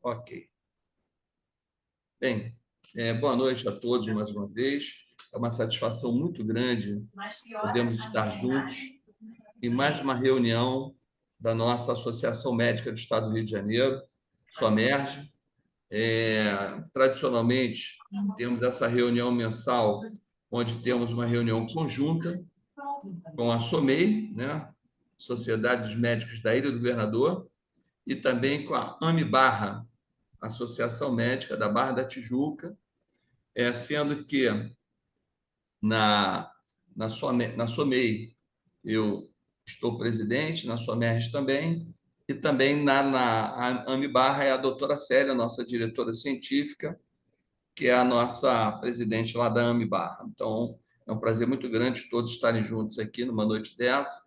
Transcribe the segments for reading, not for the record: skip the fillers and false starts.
Ok. Bem, boa noite a todos mais uma vez. É uma satisfação muito grande podermos estar juntos em mais uma reunião da nossa Associação Médica do Estado do Rio de Janeiro, SOMERGE. Tradicionalmente, temos essa reunião mensal, onde temos uma reunião conjunta com a SOMEI, né? Sociedade dos Médicos da Ilha do Governador, e também com a AMIBarra, Associação Médica da Barra da Tijuca, sendo que na, na SOMEI eu estou presidente, na SOMERGE também, e também na AMIBarra é a doutora Célia, nossa diretora científica, que é a nossa presidente lá da AMIBarra. Então, é um prazer muito grande todos estarem juntos aqui numa noite dessa,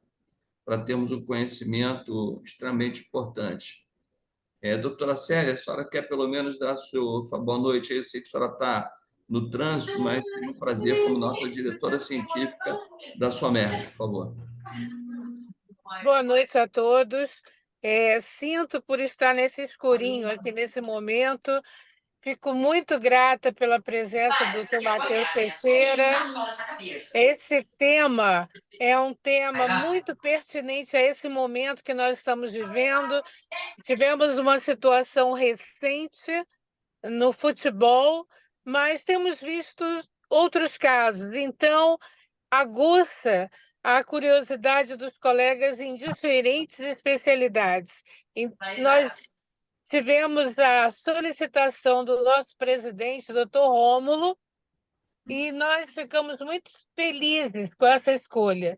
para termos um conhecimento extremamente importante. Doutora Célia, a senhora quer pelo menos dar a sua boa noite aí? Eu sei que a senhora está no trânsito, mas seria um prazer como nossa diretora científica da SOMERGE, por favor. Boa noite a todos. Sinto por estar nesse escurinho aqui nesse momento. Fico muito grata pela presença do Dr. Matheus Teixeira. Esse tema é um tema muito pertinente a esse momento que nós estamos vivendo. Tivemos uma situação recente no futebol, mas temos visto outros casos. Então, aguça a curiosidade dos colegas em diferentes especialidades. Nós tivemos a solicitação do nosso presidente, doutor Rômulo, e nós ficamos muito felizes com essa escolha.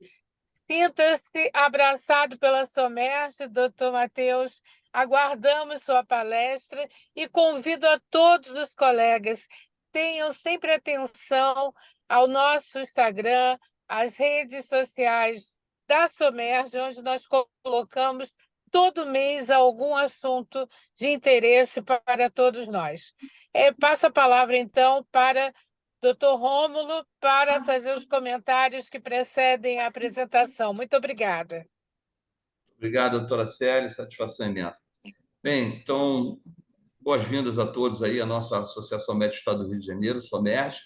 Sinta-se abraçado pela SOMERGE, doutor Matheus. Aguardamos sua palestra e convido a todos os colegas, tenham sempre atenção ao nosso Instagram, às redes sociais da SOMERGE, onde nós colocamos todo mês algum assunto de interesse para todos nós. Passo a palavra, então, para Dr. Rômulo, para fazer os comentários que precedem a apresentação. Muito obrigada. Obrigado, doutora Célia, satisfação imensa. Bem, então, boas-vindas a todos aí, a nossa Associação Médica do Estado do Rio de Janeiro, SOMERGE.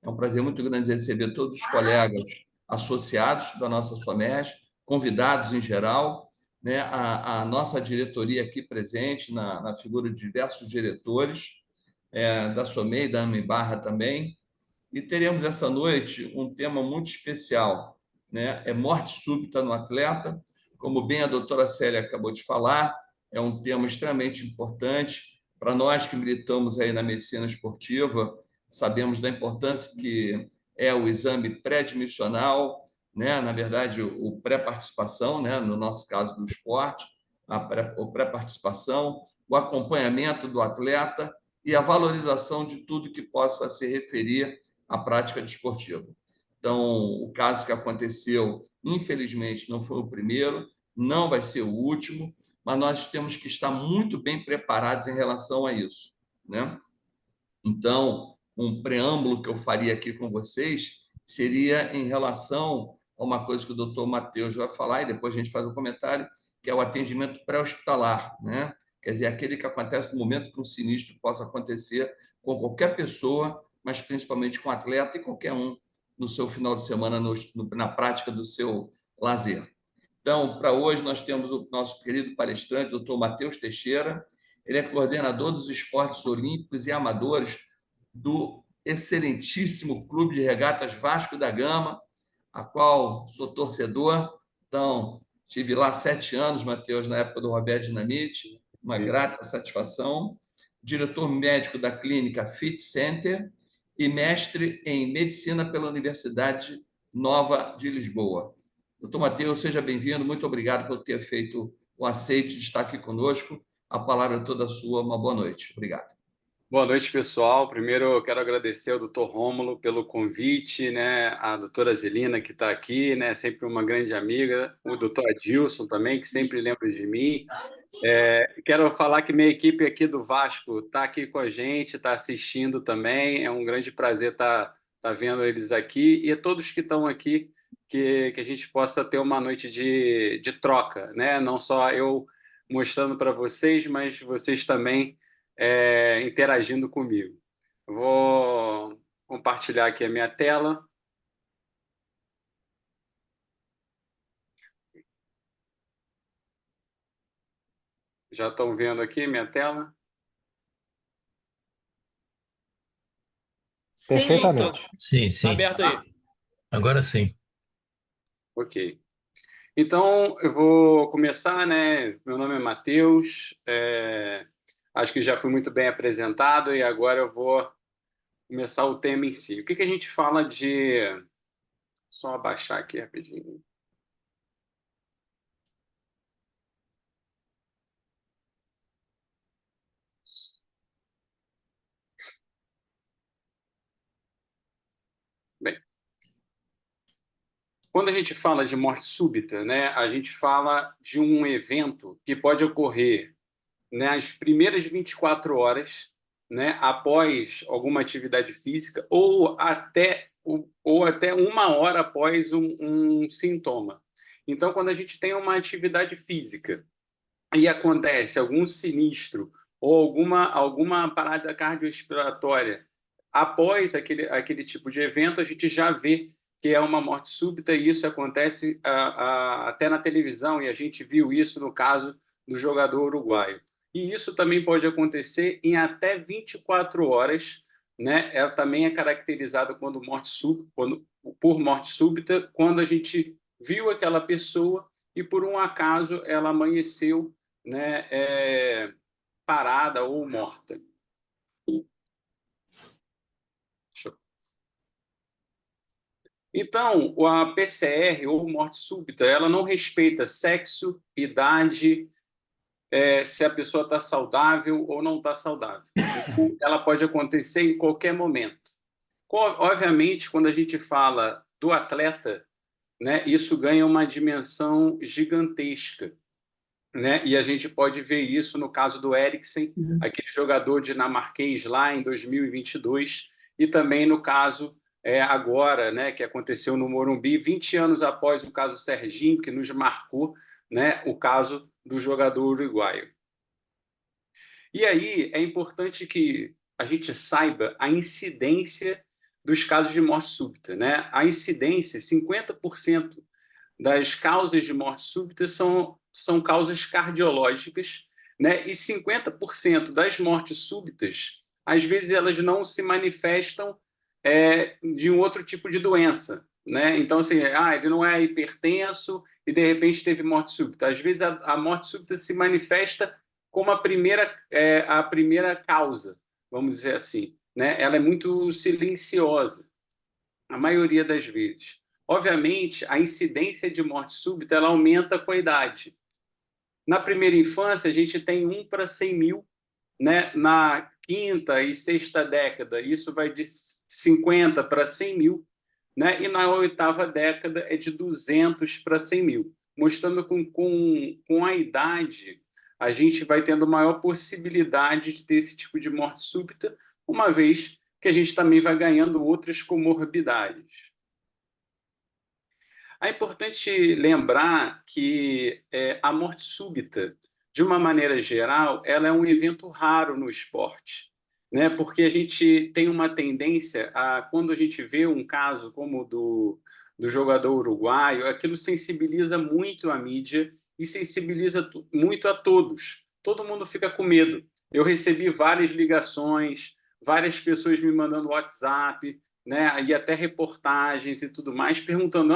É um prazer muito grande receber todos os colegas associados da nossa SOMERGE, convidados em geral, né? A nossa diretoria aqui presente, na figura de diversos diretores, da SOMEI, da AMIBarra também. E teremos essa noite um tema muito especial, né? É morte súbita no atleta. Como bem a doutora Célia acabou de falar, é um tema extremamente importante para nós que militamos aí na medicina esportiva. Sabemos da importância que é o exame pré-admissional, né? Na verdade, o pré-participação, né? No nosso caso do esporte, a pré-participação, o acompanhamento do atleta e a valorização de tudo que possa se referir à prática desportiva. Então, o caso que aconteceu, infelizmente, não foi o primeiro, não vai ser o último, mas nós temos que estar muito bem preparados em relação a isso, né? Então, um preâmbulo que eu faria aqui com vocês seria em relação a uma coisa que o doutor Matheus vai falar, e depois a gente faz um comentário, que é o atendimento pré-hospitalar, né? Quer dizer, aquele que acontece no momento que um sinistro possa acontecer com qualquer pessoa, mas principalmente com atleta e qualquer um no seu final de semana, na prática do seu lazer. Então, para hoje, nós temos o nosso querido palestrante, doutor Matheus Teixeira. Ele é coordenador dos esportes olímpicos e amadores do excelentíssimo Clube de Regatas Vasco da Gama, a qual sou torcedor. Então, tive lá 7 anos, Matheus, na época do Roberto Dinamite, uma grata satisfação. Diretor médico da clínica Fit Center e mestre em medicina pela Universidade Nova de Lisboa. Doutor Matheus, seja bem-vindo, muito obrigado por ter feito o aceite de estar aqui conosco. A palavra é toda sua, uma boa noite. Obrigado. Boa noite, pessoal. Primeiro, eu quero agradecer ao Dr. Rômulo pelo convite, né? A doutora Zelina, que está aqui, né? Sempre uma grande amiga. O Dr. Adilson também, que sempre lembra de mim. Quero falar que minha equipe aqui do Vasco está aqui com a gente, está assistindo também. É um grande prazer estar vendo eles aqui. E a todos que estão aqui, que a gente possa ter uma noite de troca, né? Não só eu mostrando para vocês, mas vocês também interagindo comigo. Vou compartilhar aqui a minha tela. Já estão vendo aqui minha tela? Perfeitamente. Sim, sim. Aberto aí. Agora sim. Ok. Então, eu vou começar, né? Meu nome é Matheus, acho que já fui muito bem apresentado e agora eu vou começar o tema em si. O que a gente fala de... Só abaixar aqui rapidinho. Bem, quando a gente fala de morte súbita, né, a gente fala de um evento que pode ocorrer nas primeiras 24 horas, né, após alguma atividade física ou até 1 hora após um sintoma. Então, quando a gente tem uma atividade física e acontece algum sinistro ou alguma parada cardiorrespiratória após aquele tipo de evento, a gente já vê que é uma morte súbita, e isso acontece até na televisão, e a gente viu isso no caso do jogador uruguaio. E isso também pode acontecer em até 24 horas, né? Ela também é caracterizada por morte súbita, quando a gente viu aquela pessoa e, por um acaso, ela amanheceu, né, parada ou morta. Então, a PCR, ou morte súbita, ela não respeita sexo, idade, se a pessoa está saudável ou não está saudável. Ela pode acontecer em qualquer momento. Obviamente, quando a gente fala do atleta, né, isso ganha uma dimensão gigantesca, né? E a gente pode ver isso no caso do Eriksen, aquele jogador dinamarquês lá em 2022, e também no caso agora, né, que aconteceu no Morumbi, 20 anos após o caso Serginho, que nos marcou, né, o caso do jogador uruguaio. E aí é importante que a gente saiba a incidência dos casos de morte súbita, né? A incidência, 50% das causas de morte súbita são causas cardiológicas, né? E 50% das mortes súbitas, às vezes elas não se manifestam de um outro tipo de doença, né? Então, assim, ele não é hipertenso e de repente teve morte súbita. Às vezes a morte súbita se manifesta como a primeira causa, vamos dizer assim, né? Ela é muito silenciosa, a maioria das vezes. Obviamente, a incidência de morte súbita ela aumenta com a idade. Na primeira infância, a gente tem 1 para 100 mil, né? Na quinta e sexta década, isso vai de 50 para 100 mil, né? E na oitava década é de 200 para 100 mil, mostrando com a idade a gente vai tendo maior possibilidade de ter esse tipo de morte súbita, uma vez que a gente também vai ganhando outras comorbidades. É importante lembrar que a morte súbita, de uma maneira geral, ela é um evento raro no esporte, né? Porque a gente tem uma tendência quando a gente vê um caso como o do jogador uruguaio, aquilo sensibiliza muito a mídia e sensibiliza muito a todos. Todo mundo fica com medo. Eu recebi várias ligações, várias pessoas me mandando WhatsApp, né? E até reportagens e tudo mais, perguntando: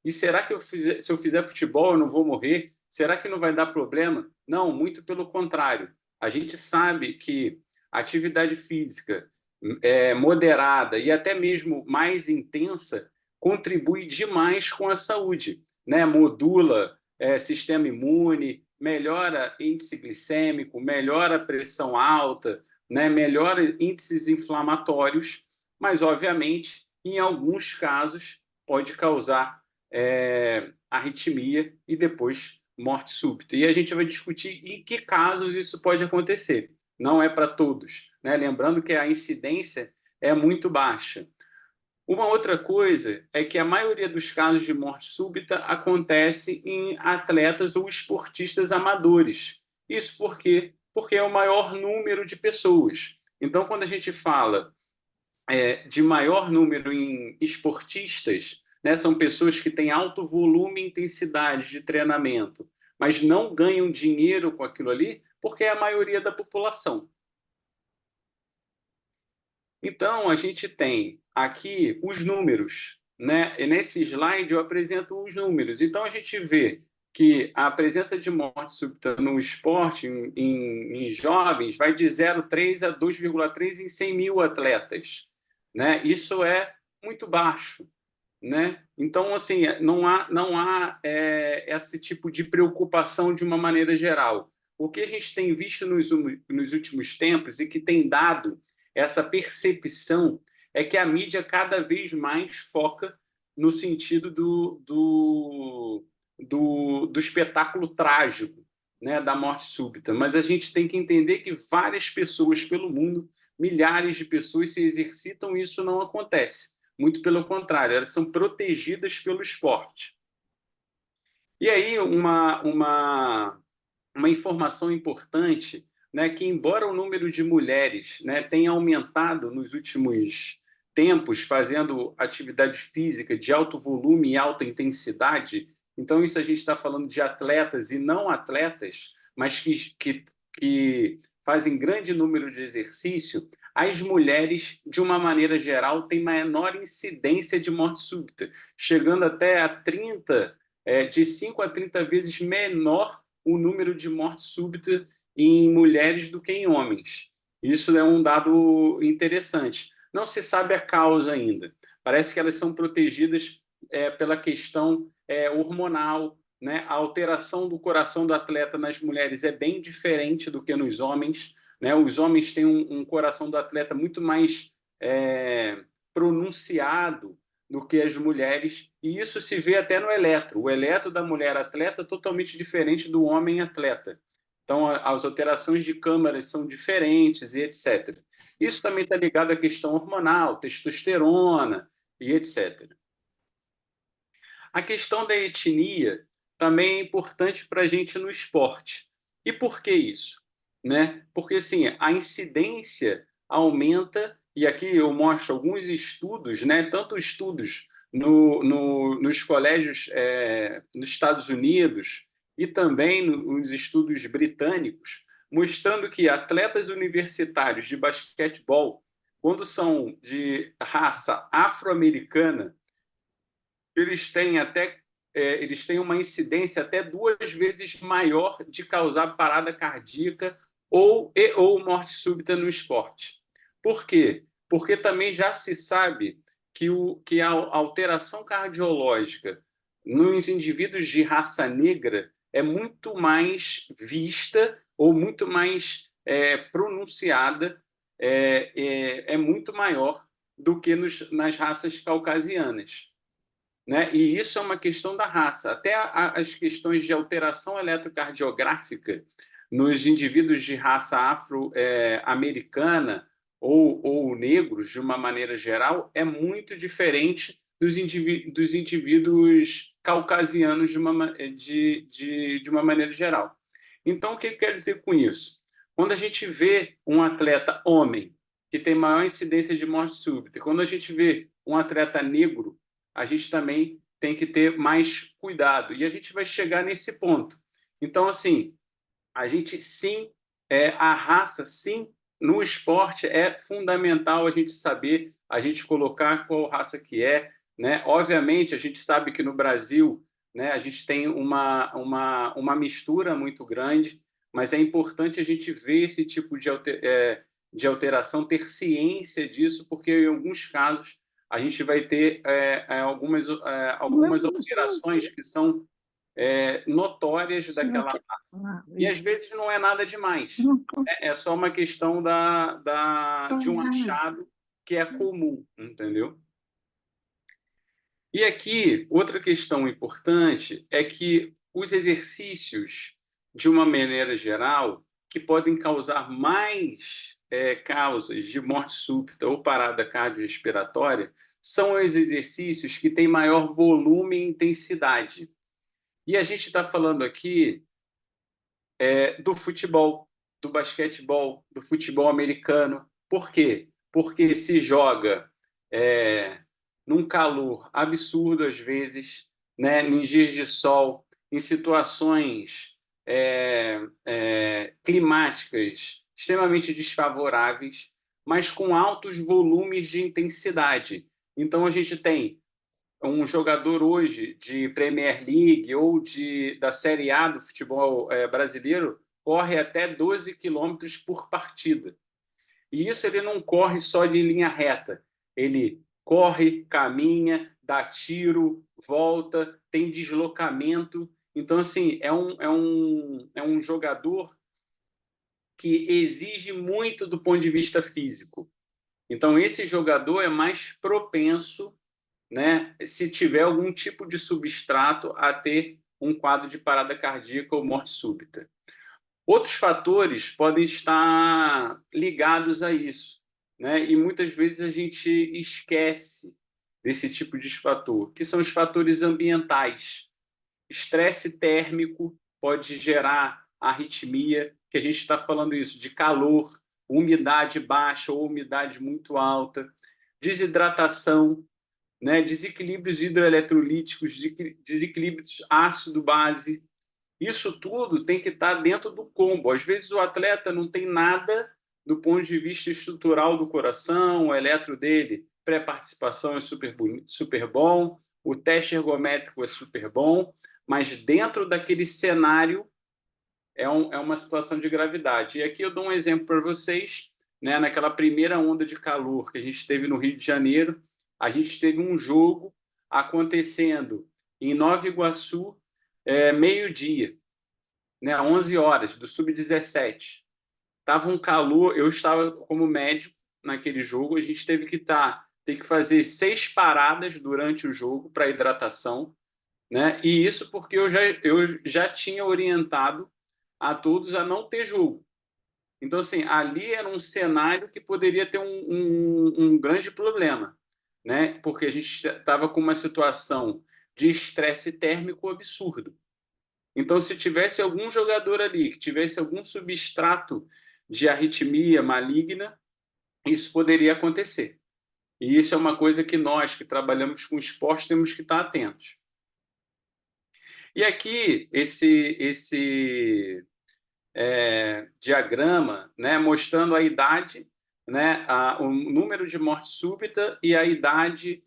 e será que se eu fizer futebol eu não vou morrer? Será que não vai dar problema? Não, muito pelo contrário. A gente sabe que a atividade física moderada e até mesmo mais intensa contribui demais com a saúde, né? Modula sistema imune, melhora índice glicêmico, melhora pressão alta, né? Melhora índices inflamatórios, mas, obviamente, em alguns casos, pode causar arritmia e depois morte súbita. E a gente vai discutir em que casos isso pode acontecer. Não é para todos, né? Lembrando que a incidência é muito baixa. Uma outra coisa é que a maioria dos casos de morte súbita acontece em atletas ou esportistas amadores. Isso por quê? porque é o maior número de pessoas. Então, quando a gente fala de maior número em esportistas, né, são pessoas que têm alto volume e intensidade de treinamento, mas não ganham dinheiro com aquilo ali, porque é a maioria da população. Então, a gente tem aqui os números, né? E nesse slide eu apresento os números. Então, a gente vê que a presença de morte súbita no esporte, em jovens, vai de 0,3 a 2,3 em 100 mil atletas, né? Isso é muito baixo, né? Então, assim, não há esse tipo de preocupação de uma maneira geral. O que a gente tem visto nos últimos tempos e que tem dado essa percepção é que a mídia cada vez mais foca no sentido do espetáculo trágico, né, da morte súbita. Mas a gente tem que entender que várias pessoas pelo mundo, milhares de pessoas se exercitam e isso não acontece. Muito pelo contrário, elas são protegidas pelo esporte. E aí, uma informação importante, né, que embora o número de mulheres, né, tenha aumentado nos últimos tempos, fazendo atividade física de alto volume e alta intensidade, então isso a gente está falando de atletas e não atletas, mas que fazem grande número de exercício, as mulheres, de uma maneira geral, têm menor incidência de morte súbita, chegando até a 30, de 5 a 30 vezes menor o número de morte súbita em mulheres do que em homens. Isso é um dado interessante. Não se sabe a causa ainda. Parece que elas são protegidas pela questão hormonal, né? A alteração do coração do atleta nas mulheres é bem diferente do que nos homens, né? Os homens têm um coração do atleta muito mais pronunciado do que as mulheres, e isso se vê até no eletro. O eletro da mulher atleta é totalmente diferente do homem atleta. Então, as alterações de câmaras são diferentes e etc. Isso também está ligado à questão hormonal, testosterona e etc. A questão da etnia também é importante para a gente no esporte. E por que isso? Né? Porque assim, a incidência aumenta, e aqui eu mostro alguns estudos, né? Tanto estudos nos colégios nos Estados Unidos e também nos estudos britânicos, mostrando que atletas universitários de basquetebol, quando são de raça afro-americana, eles têm uma incidência até 2 vezes maior de causar parada cardíaca ou morte súbita no esporte. Por quê? Porque também já se sabe que a alteração cardiológica nos indivíduos de raça negra é muito mais vista ou muito mais pronunciada, é muito maior do que nas raças caucasianas. Né? E isso é uma questão da raça. Até as questões de alteração eletrocardiográfica nos indivíduos de raça afro-americana ou negros, de uma maneira geral, é muito diferente dos indivíduos caucasianos de uma maneira geral. Então, o que quer dizer com isso? Quando a gente vê um atleta homem que tem maior incidência de morte súbita, quando a gente vê um atleta negro, a gente também tem que ter mais cuidado. E a gente vai chegar nesse ponto. Então, assim, a gente sim, a raça, sim, no esporte é fundamental a gente saber, a gente colocar qual raça que é, né? Obviamente, a gente sabe que no Brasil, né, a gente tem uma mistura muito grande, mas é importante a gente ver esse tipo de alteração, ter ciência disso, porque em alguns casos a gente vai ter algumas alterações que são notórias daquela raça. E às vezes não é nada demais. É só uma questão de um achado que é comum, entendeu? E aqui, outra questão importante é que os exercícios, de uma maneira geral, que podem causar mais causas de morte súbita ou parada cardiorrespiratória, são os exercícios que têm maior volume e intensidade. E a gente está falando aqui do futebol, do basquetebol, do futebol americano. Por quê? Porque se joga num calor absurdo às vezes, né, em dias de sol, em situações climáticas extremamente desfavoráveis, mas com altos volumes de intensidade. Então, a gente tem um jogador hoje de Premier League ou da Série A do futebol brasileiro corre até 12 quilômetros por partida. E isso ele não corre só de linha reta. Ele corre, caminha, dá tiro, volta, tem deslocamento. Então, assim, é um jogador que exige muito do ponto de vista físico. Então, esse jogador é mais propenso, né, se tiver algum tipo de substrato, a ter um quadro de parada cardíaca ou morte súbita. Outros fatores podem estar ligados a isso, né? E muitas vezes a gente esquece desse tipo de fator, que são os fatores ambientais. Estresse térmico pode gerar arritmia, que a gente está falando isso, de calor, umidade baixa ou umidade muito alta, desidratação, né? Desequilíbrios hidroeletrolíticos, desequilíbrios ácido-base. Isso tudo tem que estar dentro do combo. Às vezes o atleta não tem nada do ponto de vista estrutural do coração, o eletro dele, pré-participação é super bom, o teste ergométrico é super bom, mas dentro daquele cenário é uma situação de gravidade. E aqui eu dou um exemplo para vocês, né? Naquela primeira onda de calor que a gente teve no Rio de Janeiro, a gente teve um jogo acontecendo em Nova Iguaçu, meio-dia, né, 11 horas, do Sub-17. Tava um calor, eu estava como médico naquele jogo, a gente teve que fazer 6 paradas durante o jogo para hidratação, né? E isso porque eu já tinha orientado a todos a não ter jogo. Então, assim, ali era um cenário que poderia ter um grande problema, né? Porque a gente estava com uma situação de estresse térmico absurdo. Então, se tivesse algum jogador ali que tivesse algum substrato de arritmia maligna, isso poderia acontecer. E isso é uma coisa que nós, que trabalhamos com esporte, temos que estar atentos. E aqui, esse diagrama, né, mostrando a idade, né, o número de morte súbita e a idade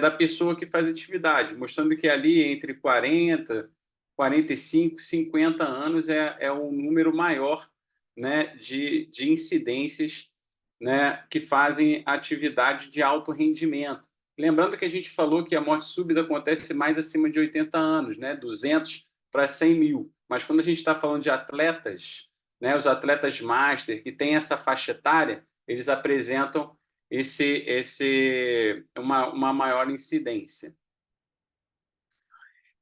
da pessoa que faz atividade, mostrando que ali entre 40, 45, 50 anos é o número maior, né, de incidências, né, que fazem atividade de alto rendimento. Lembrando que a gente falou que a morte súbita acontece mais acima de 80 anos, né, 200 para 100 mil. Mas quando a gente está falando de atletas, né, os atletas master que têm essa faixa etária, eles apresentam uma maior incidência.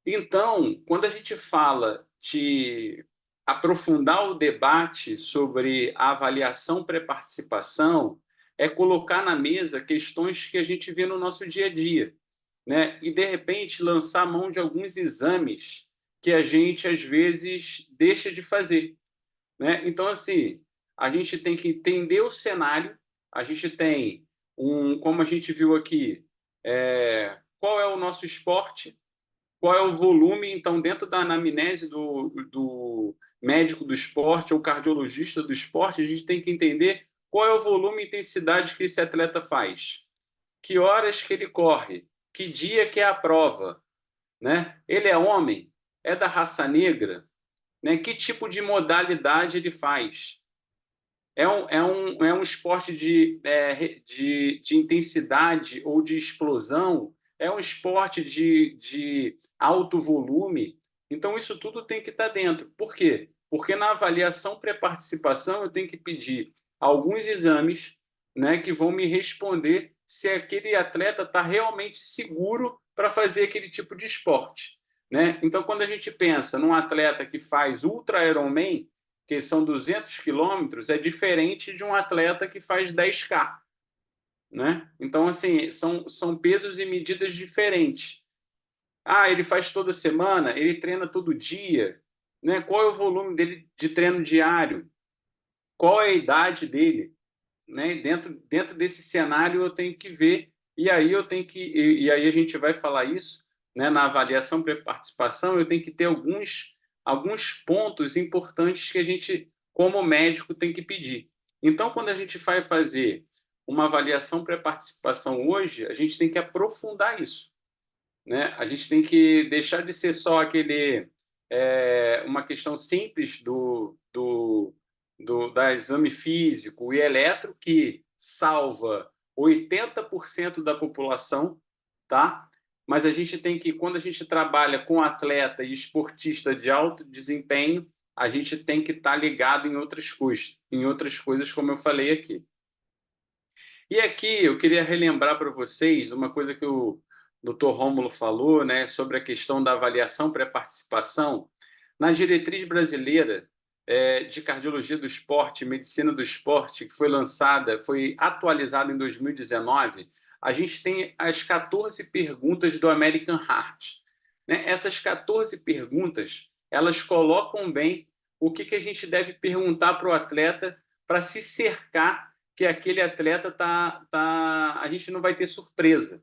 Então, quando a gente fala de aprofundar o debate sobre a avaliação pré-participação, é colocar na mesa questões que a gente vê no nosso dia a dia, né? E, de repente, lançar mão de alguns exames que a gente, às vezes, deixa de fazer, né? Então, assim, a gente tem que entender o cenário, a gente tem como a gente viu aqui, qual é o nosso esporte, qual é o volume. Então, dentro da anamnese do médico do esporte ou cardiologista do esporte, a gente tem que entender qual é o volume e intensidade que esse atleta faz, que horas que ele corre, que dia que é a prova, né? Ele é homem? É da raça negra? Né? Que tipo de modalidade ele faz? É um esporte de intensidade ou de explosão? É um esporte de alto volume? Então, isso tudo tem que estar dentro. Por quê? Porque na avaliação pré-participação eu tenho que pedir alguns exames, né, que vão me responder se aquele atleta está realmente seguro para fazer aquele tipo de esporte, né? Então, quando a gente pensa num atleta que faz ultra Ironman, que são 200 quilômetros, é diferente de um atleta que faz 10K, né? Então, assim, são pesos e medidas diferentes. Ah, ele faz toda semana, ele treina todo dia, né? Qual é o volume dele de treino diário? qual é a idade dele, né? Dentro desse cenário eu tenho que ver, e aí aí a gente vai falar isso, né? Na avaliação pré-participação, eu tenho que ter alguns pontos importantes que a gente, como médico, tem que pedir. Então, quando a gente vai fazer uma avaliação pré-participação hoje, a gente tem que aprofundar isso, né? A gente tem que deixar de ser só uma questão simples da exame físico e eletro, que salva 80% da população, tá? Mas a gente tem que, quando a gente trabalha com atleta e esportista de alto desempenho, a gente tem que estar ligado em outras coisas, como eu falei aqui. E aqui eu queria relembrar para vocês uma coisa que o Dr. Rômulo falou, né, sobre a questão da avaliação pré-participação. Na diretriz brasileira de cardiologia do esporte e medicina do esporte, que foi atualizada em 2019, a gente tem as 14 perguntas do American Heart. Né? Essas 14 perguntas, elas colocam bem o que a gente deve perguntar para o atleta para se cercar que aquele atleta a gente não vai ter surpresa,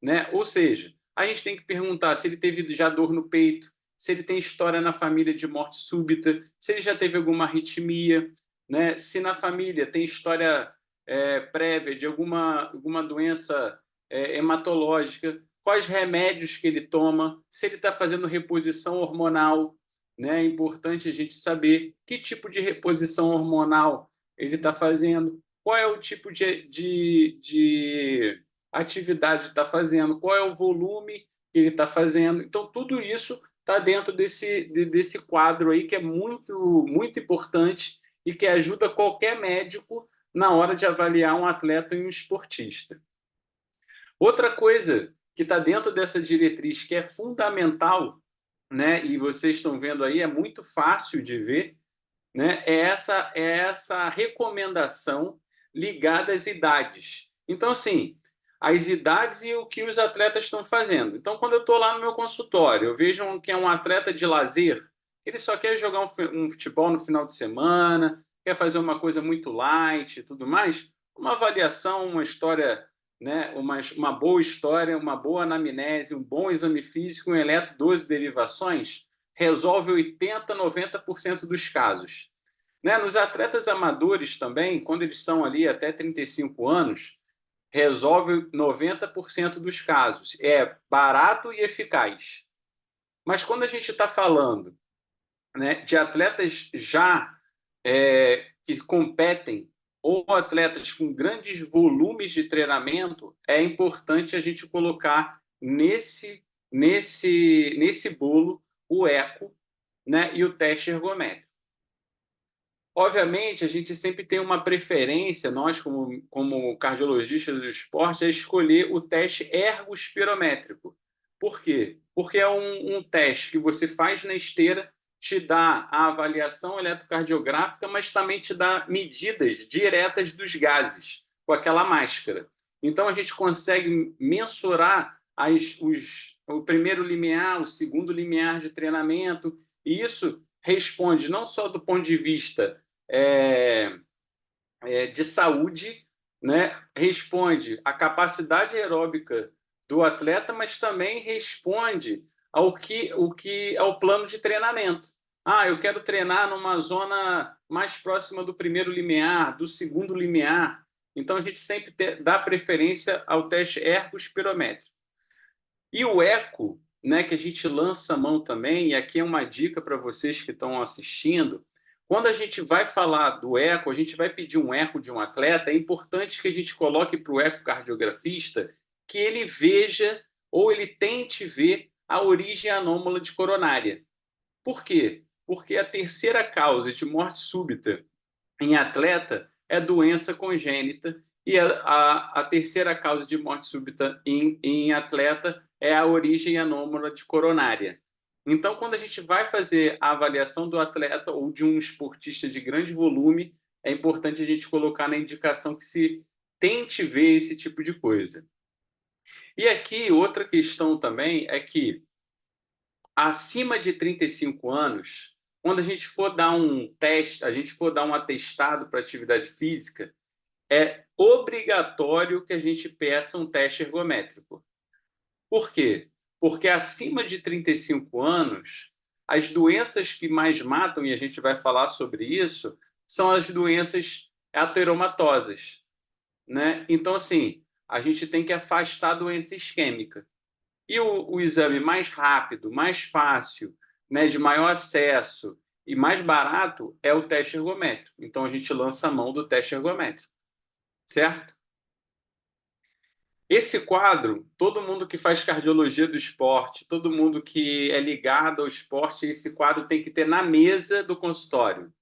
né? Ou seja, a gente tem que perguntar se ele teve já dor no peito, se ele tem história na família de morte súbita, se ele já teve alguma arritmia, né? Se na família tem história prévia de alguma doença hematológica, quais remédios que ele toma, se ele está fazendo reposição hormonal, né? É importante a gente saber que tipo de reposição hormonal ele está fazendo, qual é o tipo de atividade está fazendo, qual é o volume que ele está fazendo. Então, tudo isso está dentro desse quadro aí, que é muito, muito importante e que ajuda qualquer médico na hora de avaliar um atleta e um esportista. Outra coisa que está dentro dessa diretriz, que é fundamental, né, e vocês estão vendo aí, é muito fácil de ver, né, é essa recomendação ligada às idades. Então, assim, as idades e o que os atletas estão fazendo. Então, quando eu estou lá no meu consultório, eu vejo que é um atleta de lazer, ele só quer jogar um futebol no final de semana, quer fazer uma coisa muito light e tudo mais, uma avaliação, uma história, né, uma boa história, uma boa anamnese, um bom exame físico, um eletro, 12 derivações, resolve 80%, 90% dos casos. Né? Nos atletas amadores também, quando eles são ali até 35 anos, resolve 90% dos casos. É barato e eficaz. Mas quando a gente está falando, né, de atletas já que competem ou atletas com grandes volumes de treinamento, é importante a gente colocar nesse bolo o eco, né, e o teste ergométrico. Obviamente, a gente sempre tem uma preferência, nós como cardiologistas do esporte, é escolher o teste ergospirométrico. Por quê? Porque é um teste que você faz na esteira, te dá a avaliação eletrocardiográfica, mas também te dá medidas diretas dos gases com aquela máscara. Então, a gente consegue mensurar o primeiro limiar, o segundo limiar de treinamento, e isso responde não só do ponto de vista de saúde, né? Responde à capacidade aeróbica do atleta, mas também responde ao plano de treinamento. Eu quero treinar numa zona mais próxima do primeiro limiar, do segundo limiar. Então, a gente sempre dá preferência ao teste ergospirométrico. E o eco, né, que a gente lança a mão também, e aqui é uma dica para vocês que estão assistindo, quando a gente vai falar do eco, a gente vai pedir um eco de um atleta, é importante que a gente coloque para o ecocardiografista que ele veja ou ele tente ver a origem anômala de coronária. Por quê? Porque a terceira causa de morte súbita em atleta é doença congênita e a terceira causa de morte súbita em atleta é a origem anômala de coronária. Então, quando a gente vai fazer a avaliação do atleta ou de um esportista de grande volume, é importante a gente colocar na indicação que se tente ver esse tipo de coisa. E aqui, outra questão também é que, acima de 35 anos, quando a gente for dar um teste, a gente for dar um atestado para atividade física, é obrigatório que a gente peça um teste ergométrico. Por quê? Porque acima de 35 anos, as doenças que mais matam, e a gente vai falar sobre isso, são as doenças ateromatosas, né? Então, assim, a gente tem que afastar a doença isquêmica. E o exame mais rápido, mais fácil, né, de maior acesso e mais barato é o teste ergométrico. Então, a gente lança a mão do teste ergométrico, certo? Esse quadro, todo mundo que faz cardiologia do esporte, todo mundo que é ligado ao esporte, esse quadro tem que ter na mesa do consultório.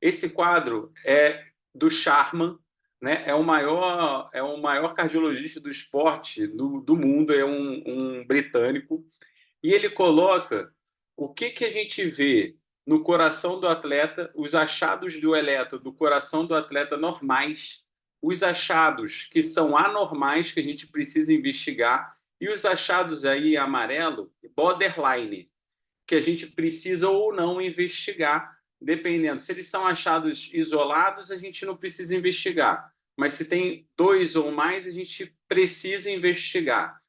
Esse quadro é do Sharman, né? É o maior cardiologista do esporte do mundo, é um britânico, e ele coloca o que a gente vê no coração do atleta, os achados do eletro do coração do atleta normais, os achados que são anormais, que a gente precisa investigar, e os achados aí amarelo, borderline, que a gente precisa ou não investigar, dependendo. Se eles são achados isolados, a gente não precisa investigar. Mas se tem 2 ou mais, a gente precisa investigar.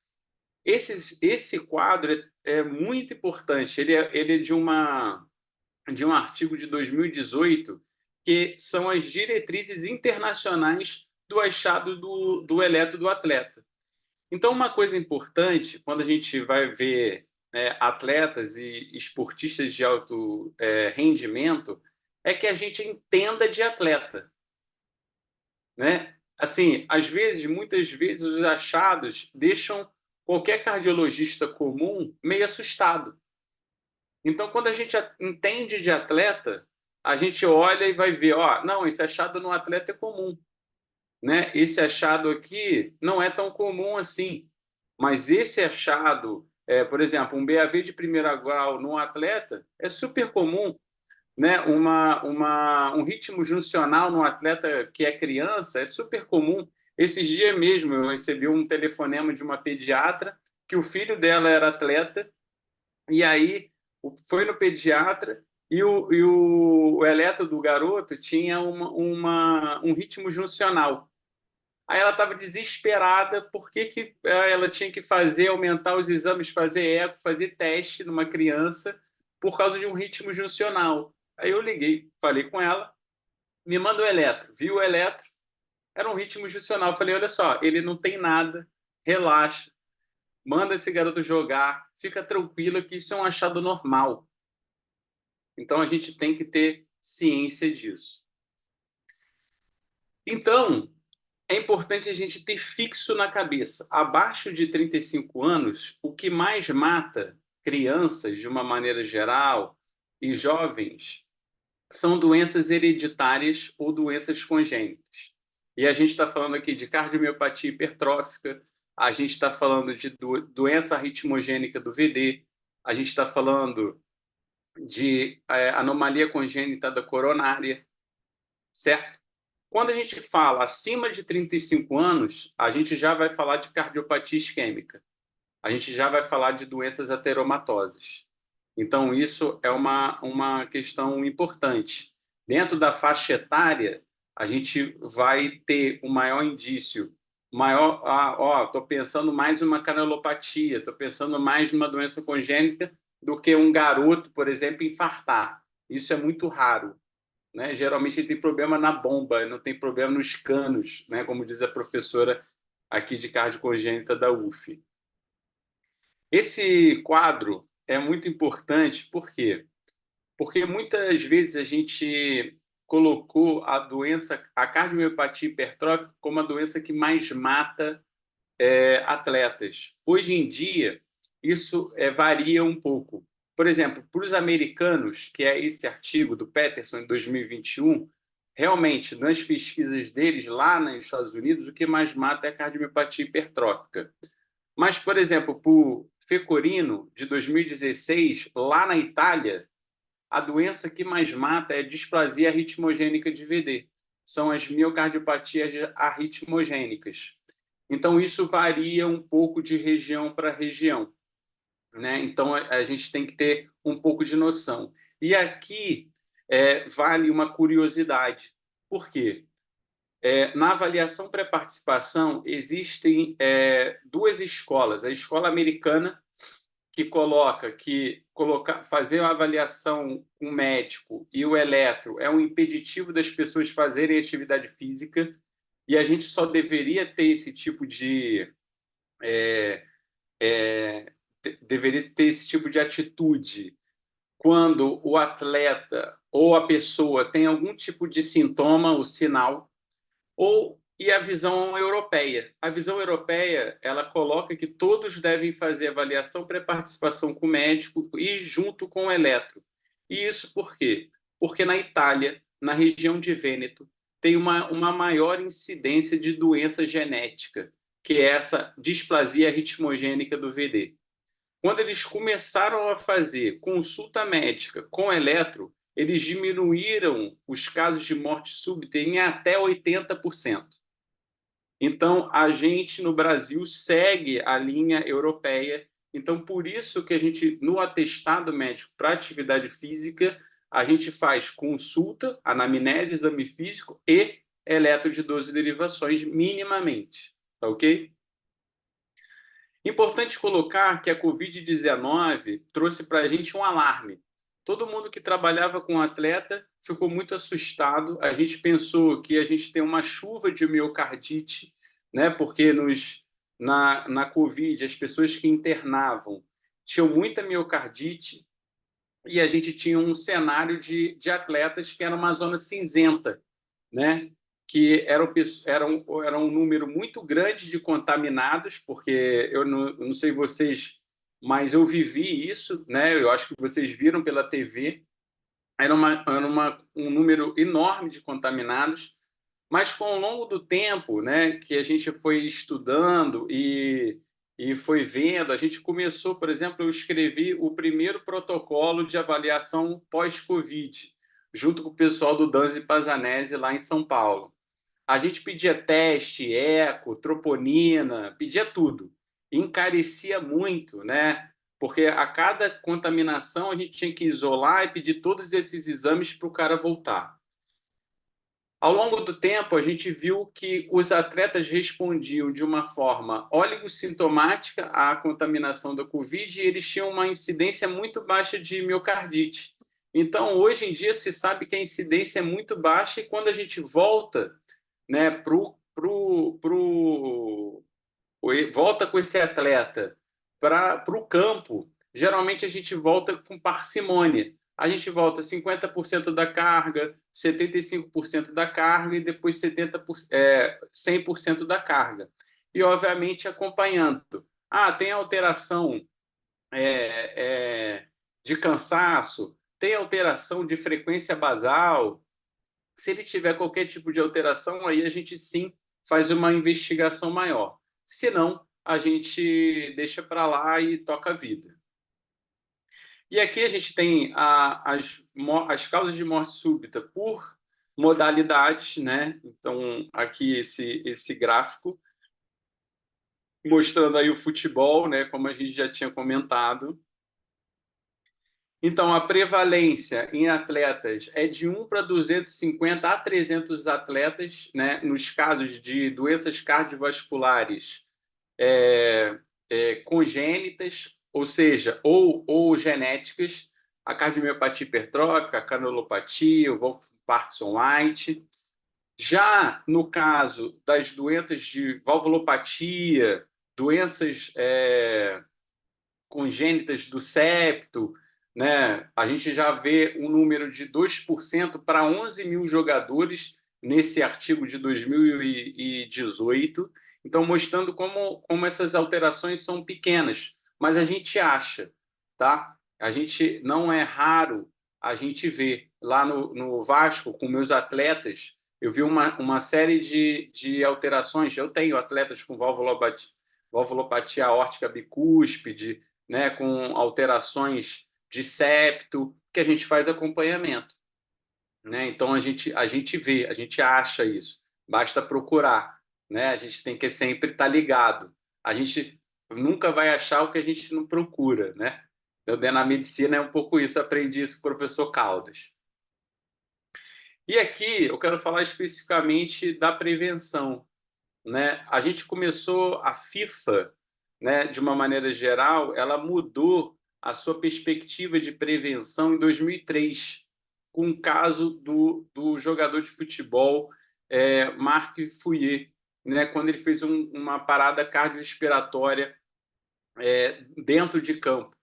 Esse quadro é muito importante. Ele é de um artigo de 2018, que são as diretrizes internacionais do achado do eletro do atleta. Então, uma coisa importante, quando a gente vai ver atletas e esportistas de alto rendimento, é que a gente entenda de atleta, né? Assim, muitas vezes, os achados deixam qualquer cardiologista comum meio assustado. Então, quando a gente entende de atleta, a gente olha e vai ver, não, esse achado no atleta é comum, né? Esse achado aqui não é tão comum assim, mas esse achado, por exemplo, um BAV de primeiro grau no atleta é super comum, né? Um ritmo juncional no atleta que é criança é super comum. Esses dias mesmo eu recebi um telefonema de uma pediatra que o filho dela era atleta e aí foi no pediatra e o eletro do garoto tinha um ritmo juncional. Aí ela estava desesperada porque ela tinha que aumentar os exames, fazer eco, fazer teste numa criança por causa de um ritmo juncional. Aí eu liguei, falei com ela, me manda o eletro. Viu o eletro? Era um ritmo juncional. Eu falei, olha só, ele não tem nada, relaxa, manda esse garoto jogar, fica tranquilo que isso é um achado normal. Então a gente tem que ter ciência disso. Então, é importante a gente ter fixo na cabeça. Abaixo de 35 anos, o que mais mata crianças, de uma maneira geral, e jovens, são doenças hereditárias ou doenças congênitas. E a gente está falando aqui de cardiomiopatia hipertrófica, a gente está falando de doença ritmogênica do VD, a gente está falando de anomalia congênita da coronária, certo? Quando a gente fala acima de 35 anos, a gente já vai falar de cardiopatia isquêmica. A gente já vai falar de doenças ateromatosas. Então, isso é uma questão importante. Dentro da faixa etária, a gente vai ter o maior indício. Estou pensando mais em uma canelopatia, estou pensando mais numa doença congênita do que um garoto, por exemplo, infartar. Isso é muito raro. Né? Geralmente ele tem problema na bomba, não tem problema nos canos, né? Como diz a professora aqui de cardio congênita da UF. Esse quadro é muito importante, por quê? Porque muitas vezes a gente colocou a cardiomiopatia hipertrófica como a doença que mais mata atletas. Hoje em dia, isso varia um pouco. Por exemplo, para os americanos, que é esse artigo do Peterson em 2021, realmente, nas pesquisas deles lá nos Estados Unidos, o que mais mata é a cardiomiopatia hipertrófica. Mas, por exemplo, para o Fecorino, de 2016, lá na Itália, a doença que mais mata é a displasia arritmogênica de VD. São as miocardiopatias arritmogênicas. Então, isso varia um pouco de região para região. né? Então, a gente tem que ter um pouco de noção. E aqui vale uma curiosidade. Por quê? Na avaliação pré-participação, existem duas escolas. A escola americana, que fazer a avaliação com o médico e o eletro é um impeditivo das pessoas fazerem atividade física, e a gente só deveria ter esse tipo de deveria ter esse tipo de atitude quando o atleta ou a pessoa tem algum tipo de sintoma, o sinal, e a visão europeia. A visão europeia, ela coloca que todos devem fazer avaliação pré-participação com o médico e junto com o eletro. E isso por quê? Porque na Itália, na região de Vêneto, tem uma maior incidência de doença genética, que é essa displasia ritmogênica do VD. Quando eles começaram a fazer consulta médica com eletro, eles diminuíram os casos de morte súbita em até 80%. Então, a gente no Brasil segue a linha europeia. Então, por isso que a gente, no atestado médico para atividade física, a gente faz consulta, anamnese, exame físico e eletro de 12 derivações minimamente. Tá ok? Importante colocar que a Covid-19 trouxe para a gente um alarme. Todo mundo que trabalhava com atleta ficou muito assustado. A gente pensou que a gente tem uma chuva de miocardite, né? Porque na Covid, as pessoas que internavam tinham muita miocardite e a gente tinha um cenário de atletas que era uma zona cinzenta, né? Que era um número muito grande de contaminados, porque eu não sei vocês, mas eu vivi isso, né? Eu acho que vocês viram pela TV. Era um número enorme de contaminados, mas com o longo do tempo, né, que a gente foi estudando e foi vendo, a gente começou, por exemplo, eu escrevi o primeiro protocolo de avaliação pós-Covid, junto com o pessoal do Danzi Pazanese lá em São Paulo. A gente pedia teste, eco, troponina, pedia tudo. Encarecia muito, né? Porque a cada contaminação a gente tinha que isolar e pedir todos esses exames para o cara voltar. Ao longo do tempo, a gente viu que os atletas respondiam de uma forma oligossintomática à contaminação da Covid e eles tinham uma incidência muito baixa de miocardite. Então, hoje em dia, se sabe que a incidência é muito baixa e quando a gente volta, né, volta com esse atleta para o campo, geralmente a gente volta com parcimônia. A gente volta 50% da carga, 75% da carga e depois 100% da carga. E, obviamente, acompanhando. Tem alteração de cansaço, tem alteração de frequência basal. Se ele tiver qualquer tipo de alteração, aí a gente sim faz uma investigação maior. Se não, a gente deixa para lá e toca a vida. E aqui a gente tem as causas de morte súbita por modalidades, né? Então, aqui esse gráfico mostrando aí o futebol, né? Como a gente já tinha comentado. Então, a prevalência em atletas é de 1 para 250 a 300 atletas, né? Nos casos de doenças cardiovasculares congênitas, ou seja, ou genéticas, a cardiomiopatia hipertrófica, a granulopatia, o Wolff-Parkinson-White. Já no caso das doenças de valvulopatia, doenças congênitas do septo, né? A gente já vê um número de 2% para 11 mil jogadores nesse artigo de 2018. Então, mostrando como essas alterações são pequenas, mas a gente acha, tá? A gente não é raro a gente ver lá no Vasco com meus atletas. Eu vi uma série de alterações. Eu tenho atletas com valvulopatia aórtica bicúspide, né, com alterações de septo, que a gente faz acompanhamento, né? Então a gente vê, a gente acha isso, basta procurar, né? A gente tem que sempre estar ligado. A gente nunca vai achar o que a gente não procura, né? Na medicina é um pouco isso, aprendi isso com o professor Caldas. E aqui eu quero falar especificamente da prevenção, né? A gente começou a FIFA, né, de uma maneira geral, ela mudou a sua perspectiva de prevenção em 2003, com o caso do jogador de futebol Marc Fouillet, né, quando ele fez uma parada cardiorrespiratória dentro de campo.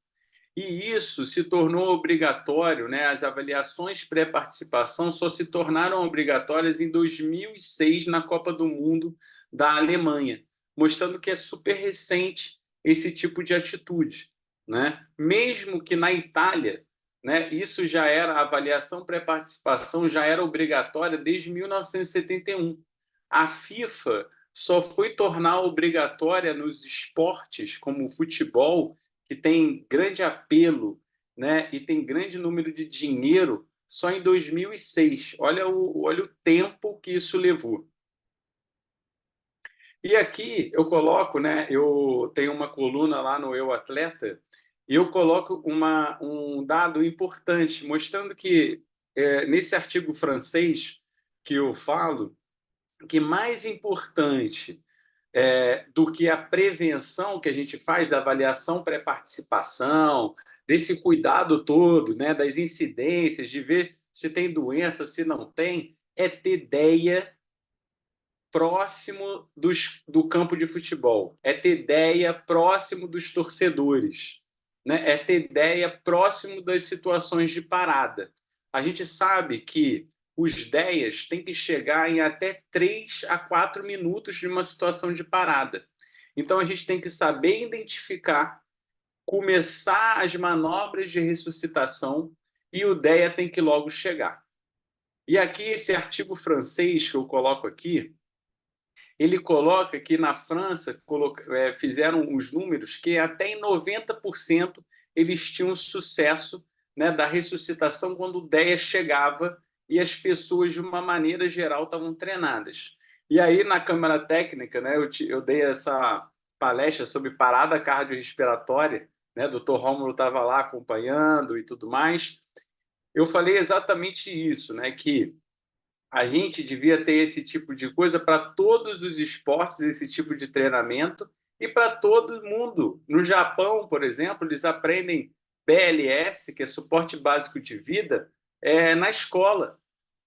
E isso se tornou obrigatório, né? As avaliações pré-participação só se tornaram obrigatórias em 2006 na Copa do Mundo da Alemanha, mostrando que é super recente esse tipo de atitude, né? Mesmo que na Itália, né, isso já era, a avaliação pré-participação já era obrigatória desde 1971. A FIFA só foi tornar obrigatória nos esportes como o futebol, que tem grande apelo, né, e tem grande número de dinheiro, só em 2006. Olha o tempo que isso levou. E aqui eu coloco, né, eu tenho uma coluna lá no Eu Atleta, e eu coloco um dado importante, mostrando que, nesse artigo francês que eu falo, que mais importante do que a prevenção que a gente faz da avaliação pré-participação, desse cuidado todo, né, das incidências, de ver se tem doença, se não tem, é ter ideia próximo do campo de futebol, é ter ideia próximo dos torcedores, né, é ter ideia próximo das situações de parada. A gente sabe que os 10 têm que chegar em até 3 a 4 minutos de uma situação de parada. Então, a gente tem que saber identificar, começar as manobras de ressuscitação e o DEA tem que logo chegar. E aqui, esse artigo francês que eu coloco aqui, ele coloca que na França fizeram os números que até em 90% eles tinham sucesso, né, da ressuscitação quando o DEA chegava e as pessoas, de uma maneira geral, estavam treinadas. E aí, na Câmara Técnica, né, eu dei essa palestra sobre parada cardiorrespiratória, né, o Dr. Rômulo estava lá acompanhando e tudo mais. Eu falei exatamente isso, né, que a gente devia ter esse tipo de coisa para todos os esportes, esse tipo de treinamento, e para todo mundo. No Japão, por exemplo, eles aprendem BLS, que é suporte básico de vida, na escola,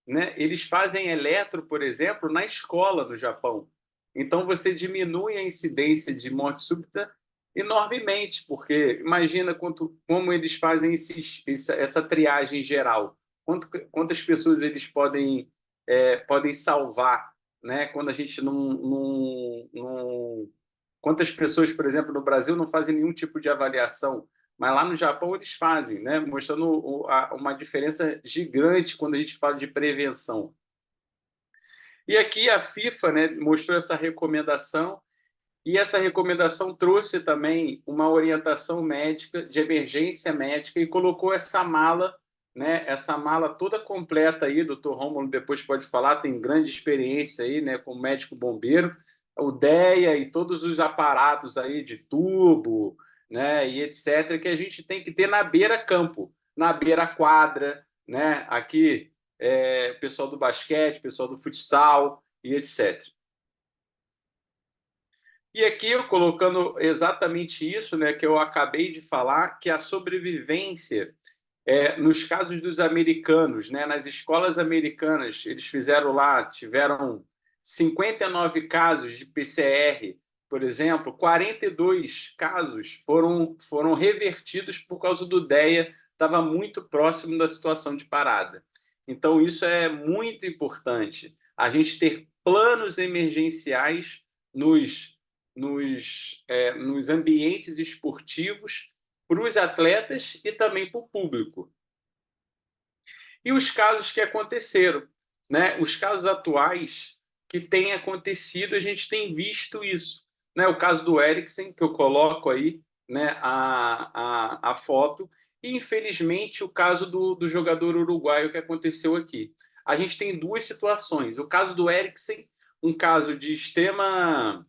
né? Eles fazem eletro, por exemplo, na escola no Japão. Então, você diminui a incidência de morte súbita enormemente, porque imagina como eles fazem essa triagem geral. Quantas pessoas eles podem salvar, né? Quando a gente quantas pessoas, por exemplo, no Brasil não fazem nenhum tipo de avaliação, mas lá no Japão eles fazem, né? Mostrando uma diferença gigante quando a gente fala de prevenção. E aqui a FIFA, né, mostrou essa recomendação, e essa recomendação trouxe também uma orientação médica, de emergência médica, e colocou essa mala, né, essa mala toda completa aí. O Dr. Rômulo depois pode falar, tem grande experiência aí, né, como médico bombeiro, o DEA e todos os aparatos aí de tubo, né, e etc., que a gente tem que ter na beira-campo, na beira-quadra, né, aqui pessoal do basquete, pessoal do futsal e etc. E aqui eu colocando exatamente isso, né, que eu acabei de falar, que a sobrevivência, nos casos dos americanos, né, nas escolas americanas, eles tiveram 59 casos de PCR, por exemplo, 42 casos foram revertidos por causa do DEA, estava muito próximo da situação de parada. Então, isso é muito importante, a gente ter planos emergenciais nos ambientes esportivos, para os atletas e também para o público. E os casos que aconteceram, né? Os casos atuais que têm acontecido, a gente tem visto isso, né? O caso do Eriksen, que eu coloco aí, né, a foto, e infelizmente o caso do jogador uruguaio que aconteceu aqui. A gente tem duas situações. O caso do Eriksen, um caso de extrema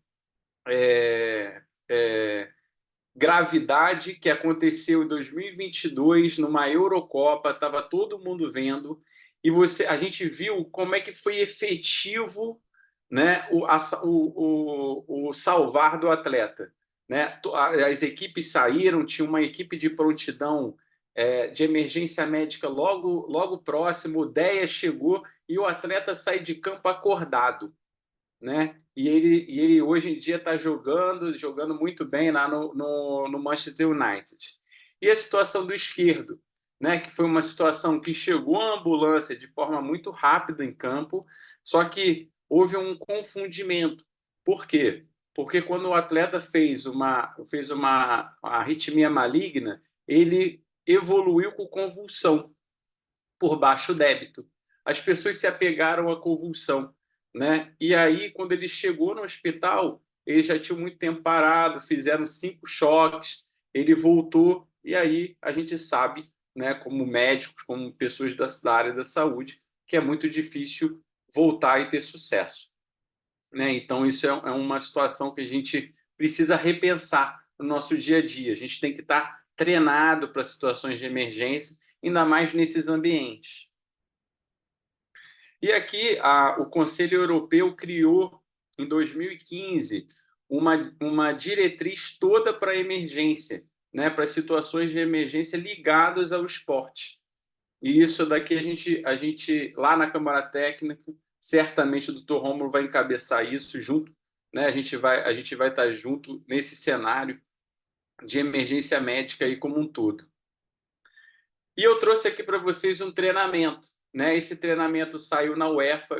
gravidade que aconteceu em 2022, numa Eurocopa, estava todo mundo vendo, e a gente viu como é que foi efetivo, né, o salvar do atleta. Né? As equipes saíram, tinha uma equipe de prontidão de emergência médica logo próximo, o DEA chegou e o atleta sai de campo acordado. Né? E ele hoje em dia está jogando muito bem lá no Manchester United. E a situação do Esquerdo, né? Que foi uma situação que chegou a ambulância de forma muito rápida em campo, só que houve um confundimento. Por quê? Porque quando o atleta fez uma arritmia maligna, ele evoluiu com convulsão por baixo débito. As pessoas se apegaram à convulsão. Né? E aí, quando ele chegou no hospital, ele já tinha muito tempo parado, fizeram 5 choques, ele voltou, e aí a gente sabe, né, como médicos, como pessoas da área da saúde, que é muito difícil voltar e ter sucesso. Né? Então, isso é uma situação que a gente precisa repensar no nosso dia a dia. A gente tem que estar treinado para situações de emergência, ainda mais nesses ambientes. E aqui o Conselho Europeu criou, em 2015, uma diretriz toda para emergência, né, para situações de emergência ligadas ao esporte. E isso daqui a gente lá na Câmara Técnica, certamente o Dr. Rômulo vai encabeçar isso junto, né? A gente vai estar junto nesse cenário de emergência médica aí como um todo. E eu trouxe aqui para vocês um treinamento, né? Esse treinamento saiu na UEFA.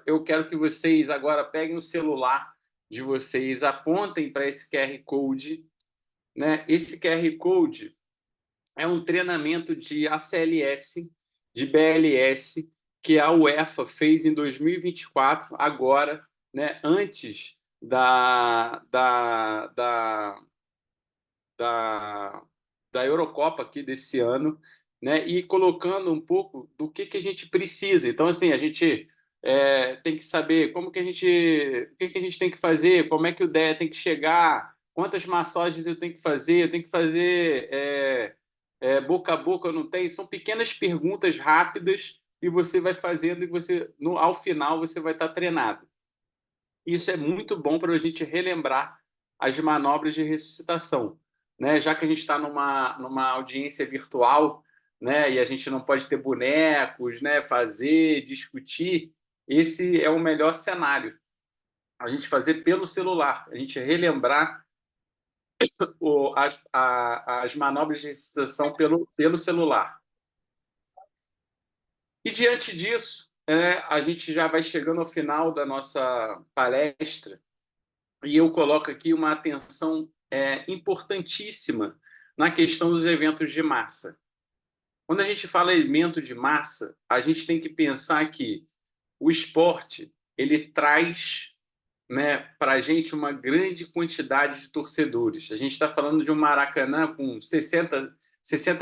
Eu quero que vocês agora peguem o celular de vocês, apontem para esse QR Code, né? Esse QR Code é um treinamento de ACLS, de BLS, que a UEFA fez em 2024, agora, né? Antes da Eurocopa aqui desse ano, né? E colocando um pouco do que a gente precisa. Então, assim, a gente tem que saber o que a gente tem que fazer, como é que o DEA tem que chegar, quantas massagens eu tenho que fazer boca a boca ou não tem. São pequenas perguntas rápidas e você vai fazendo e ao final você vai estar treinado. Isso é muito bom para a gente relembrar as manobras de ressuscitação. Né? Já que a gente está numa audiência virtual, né? E a gente não pode ter bonecos, né? Fazer, discutir, esse é o melhor cenário. A gente fazer pelo celular, a gente relembrar as manobras de ressuscitação pelo celular. E diante disso, a gente já vai chegando ao final da nossa palestra e eu coloco aqui uma atenção importantíssima na questão dos eventos de massa. Quando a gente fala em evento de massa, a gente tem que pensar que o esporte ele traz, né, para a gente uma grande quantidade de torcedores. A gente está falando de um Maracanã com 60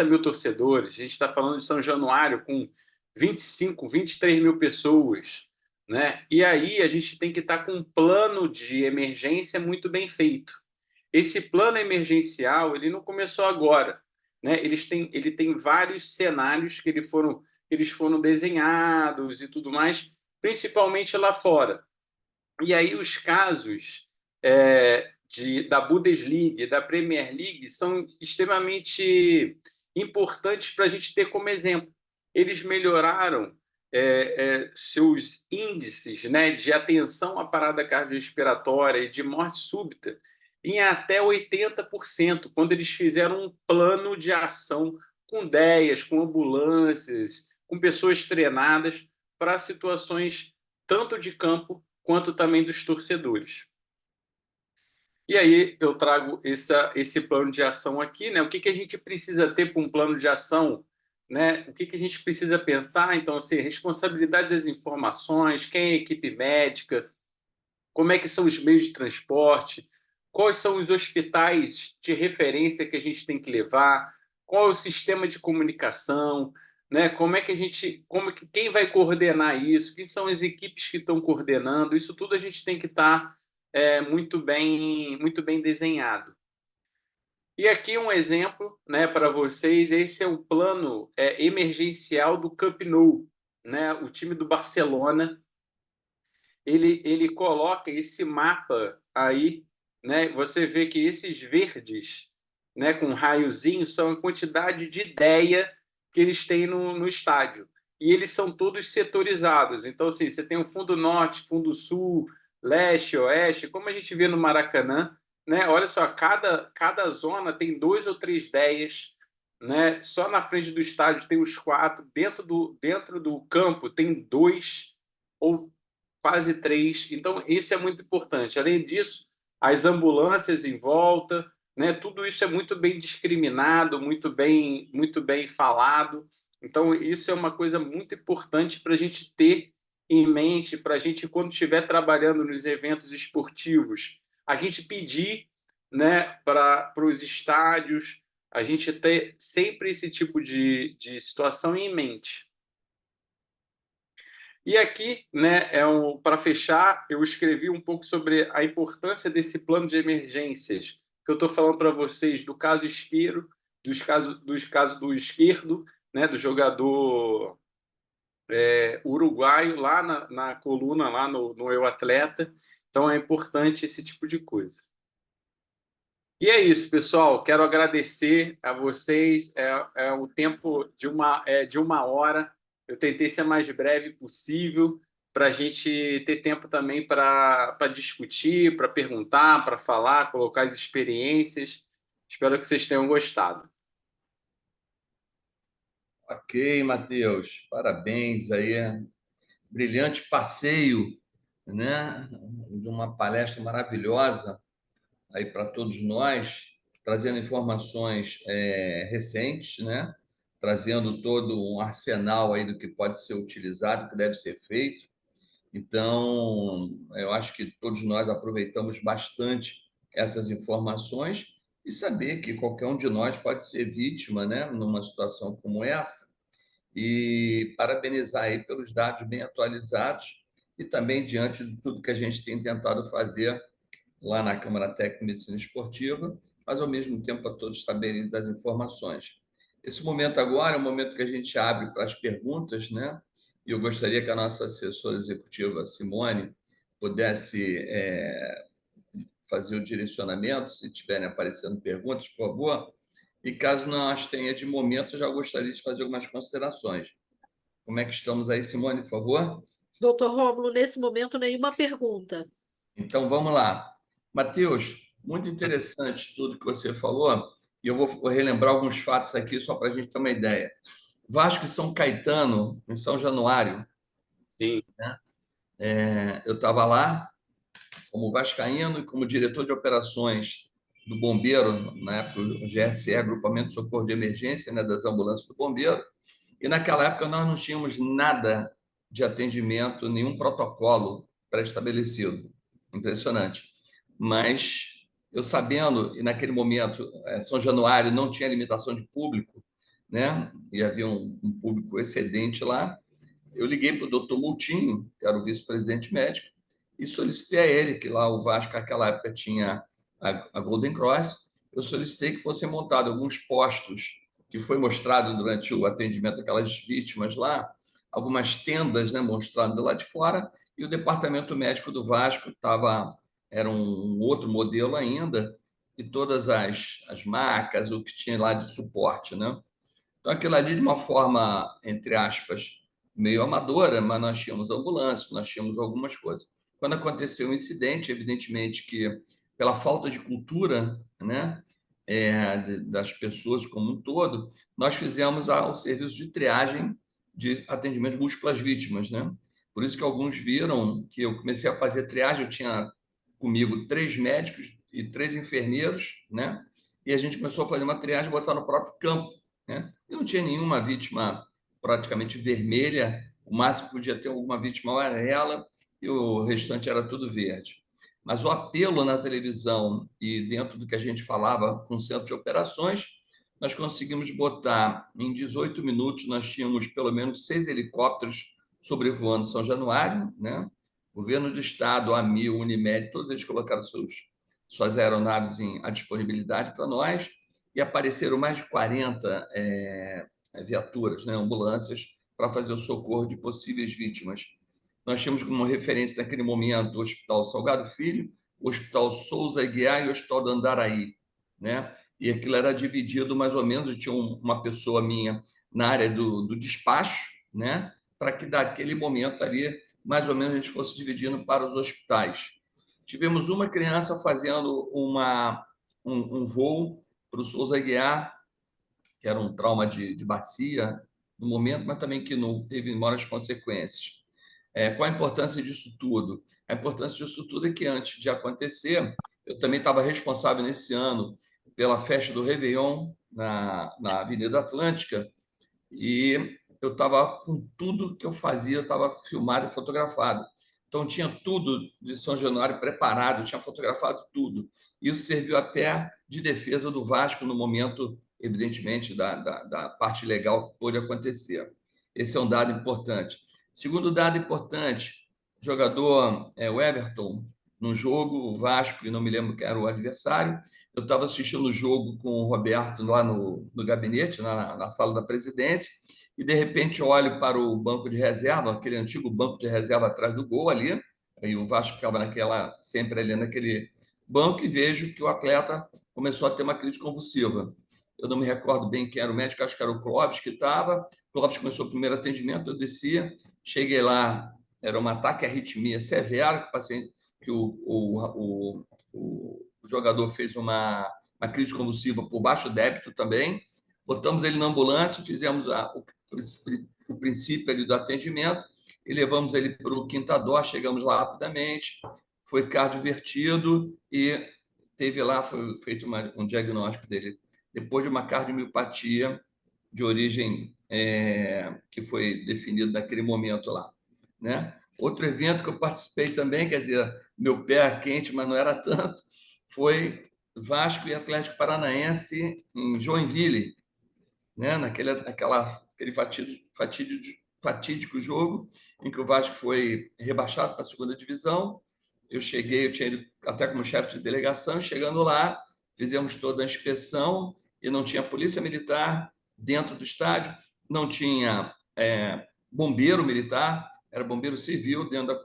mil torcedores, a gente está falando de São Januário com 25, 23 mil pessoas. Né? E aí a gente tem que estar com um plano de emergência muito bem feito. Esse plano emergencial ele não começou agora. Né? Ele tem vários cenários que eles foram desenhados e tudo mais, principalmente lá fora. E aí os casos da Bundesliga e da Premier League são extremamente importantes para a gente ter como exemplo. Eles melhoraram seus índices, né, de atenção à parada cardiorrespiratória e de morte súbita em até 80%, quando eles fizeram um plano de ação com DEAs, com ambulâncias, com pessoas treinadas para situações tanto de campo quanto também dos torcedores. E aí eu trago esse plano de ação aqui, né? O que a gente precisa ter para um plano de ação, né? O que a gente precisa pensar? Então, assim, responsabilidade das informações, quem é a equipe médica, como é que são os meios de transporte, quais são os hospitais de referência que a gente tem que levar, qual é o sistema de comunicação, né? Quem vai coordenar isso, quem são as equipes que estão coordenando, isso tudo a gente tem que estar muito bem desenhado. E aqui um exemplo, né, para vocês, esse é o plano emergencial do Camp Nou, né? O time do Barcelona, ele coloca esse mapa aí, né? Você vê que esses verdes, né, com raiozinhos, são a quantidade de ideia que eles têm no estádio. E eles são todos setorizados. Então, assim, você tem o fundo norte, fundo sul, leste, oeste, como a gente vê no Maracanã, né? Olha só, cada zona tem 2 ou 3 ideias, né? Só na frente do estádio tem os 4, dentro do campo tem 2 ou quase 3. Então, isso é muito importante. Além disso, as ambulâncias em volta, né? Tudo isso é muito bem discriminado, muito bem falado. Então, isso é uma coisa muito importante para a gente ter em mente, para a gente, quando estiver trabalhando nos eventos esportivos, a gente pedir, né, para os estádios, a gente ter sempre esse tipo de situação em mente. E aqui, né, para fechar, eu escrevi um pouco sobre a importância desse plano de emergências, que eu estou falando para vocês do caso Isqueiro, dos casos do Esquerdo, né, do jogador uruguaio, lá na coluna, lá no Eu Atleta. Então, é importante esse tipo de coisa. E é isso, pessoal. Quero agradecer a vocês. O tempo de uma hora. Eu tentei ser mais breve possível para a gente ter tempo também para discutir, para perguntar, para falar, colocar as experiências. Espero que vocês tenham gostado. Ok, Matheus, parabéns aí. Brilhante passeio, né? De uma palestra maravilhosa aí para todos nós, trazendo informações recentes, né? Trazendo todo um arsenal aí do que pode ser utilizado, que deve ser feito. Então, eu acho que todos nós aproveitamos bastante essas informações e saber que qualquer um de nós pode ser vítima, né, numa situação como essa. E parabenizar aí pelos dados bem atualizados e também diante de tudo que a gente tem tentado fazer lá na Câmara Técnica de Medicina Esportiva, mas ao mesmo tempo para todos saberem das informações. Esse momento agora é o momento que a gente abre para as perguntas, né? E eu gostaria que a nossa assessora executiva, Simone, pudesse fazer o direcionamento, se estiverem aparecendo perguntas, por favor. E caso não as tenha de momento, eu já gostaria de fazer algumas considerações. Como é que estamos aí, Simone, por favor? Doutor Rômulo, nesse momento, nenhuma pergunta. Então, vamos lá. Matheus, muito interessante tudo que você falou, e eu vou relembrar alguns fatos aqui só para a gente ter uma ideia. Vasco e São Caetano, em São Januário. Sim. Né? Eu estava lá como vascaíno e como diretor de operações do Bombeiro, na época o GSE, Agrupamento de Socorro de Emergência, né, das ambulâncias do Bombeiro, e naquela época nós não tínhamos nada de atendimento, nenhum protocolo pré-estabelecido. Impressionante. Mas eu sabendo, e naquele momento, São Januário não tinha limitação de público, né? E havia um público excedente lá, eu liguei para o doutor Moutinho, que era o vice-presidente médico, e solicitei a ele, que lá o Vasco, naquela época, tinha a Golden Cross, eu solicitei que fossem montados alguns postos, que foi mostrado durante o atendimento daquelas vítimas lá, algumas tendas, né, mostrando do lado de fora, e o departamento médico do Vasco era um outro modelo ainda, e todas as macas, o que tinha lá de suporte, né? Então, aquilo ali, de uma forma, entre aspas, meio amadora, mas nós tínhamos ambulância, nós tínhamos algumas coisas. Quando aconteceu o incidente, evidentemente que, pela falta de cultura, né, das pessoas como um todo, nós fizemos o serviço de triagem de atendimento de múltiplas vítimas. Né? Por isso que alguns viram que eu comecei a fazer triagem, eu tinha comigo 3 médicos e 3 enfermeiros, né? E a gente começou a fazer uma triagem e botar no próprio campo. Né? E não tinha nenhuma vítima praticamente vermelha, o máximo podia ter alguma vítima amarela e o restante era tudo verde. Mas o apelo na televisão e dentro do que a gente falava com o centro de operações, nós conseguimos botar em 18 minutos, nós tínhamos pelo menos 6 helicópteros sobrevoando São Januário, né? O governo do estado, a AMIL, Unimed, todos eles colocaram suas aeronaves à disponibilidade para nós, e apareceram mais de 40 viaturas, né, ambulâncias, para fazer o socorro de possíveis vítimas. Nós tínhamos como referência naquele momento o Hospital Salgado Filho, o Hospital Souza Aguiar e o Hospital do Andaraí, né? E aquilo era dividido mais ou menos, tinha uma pessoa minha na área do despacho, né? Para que daquele momento ali, mais ou menos, a gente fosse dividindo para os hospitais. Tivemos uma criança fazendo um voo para o Souza Aguiar, que era um trauma de bacia no momento, mas também que não teve maiores consequências. Qual a importância disso tudo? A importância disso tudo é que, antes de acontecer, eu também estava responsável nesse ano pela festa do Réveillon na Avenida Atlântica, e eu estava com tudo que eu fazia, estava filmado e fotografado. Então, tinha tudo de São Januário preparado, tinha fotografado tudo. Isso serviu até de defesa do Vasco no momento, evidentemente, da parte legal que pôde acontecer. Esse é um dado importante. Segundo dado importante, o jogador o Everton, no jogo, o Vasco, e não me lembro quem era o adversário, eu estava assistindo o jogo com o Roberto lá no gabinete, na sala da presidência, e de repente olho para o banco de reserva, aquele antigo banco de reserva atrás do gol ali, e o Vasco ficava sempre ali naquele banco, e vejo que o atleta começou a ter uma crise convulsiva. Eu não me recordo bem quem era o médico, acho que era o Clóvis que estava. O Clóvis começou o primeiro atendimento, eu descia, cheguei lá, era um ataque à arritmia severo, que o paciente, que o jogador fez uma crise convulsiva por baixo débito também. Botamos ele na ambulância, fizemos o princípio ali do atendimento e levamos ele para o Quinta Dó, chegamos lá rapidamente, foi cardiovertido e teve lá, foi feito um diagnóstico dele, depois de uma cardiomiopatia de origem que foi definido naquele momento lá, né? Outro evento que eu participei também, quer dizer, meu pé quente, mas não era tanto, foi Vasco e Atlético Paranaense em Joinville, né? Aquele fatídico jogo em que o Vasco foi rebaixado para a segunda divisão. Eu tinha ido até como chefe de delegação, chegando lá, fizemos toda a inspeção e não tinha polícia militar dentro do estádio, não tinha bombeiro militar, era bombeiro civil dentro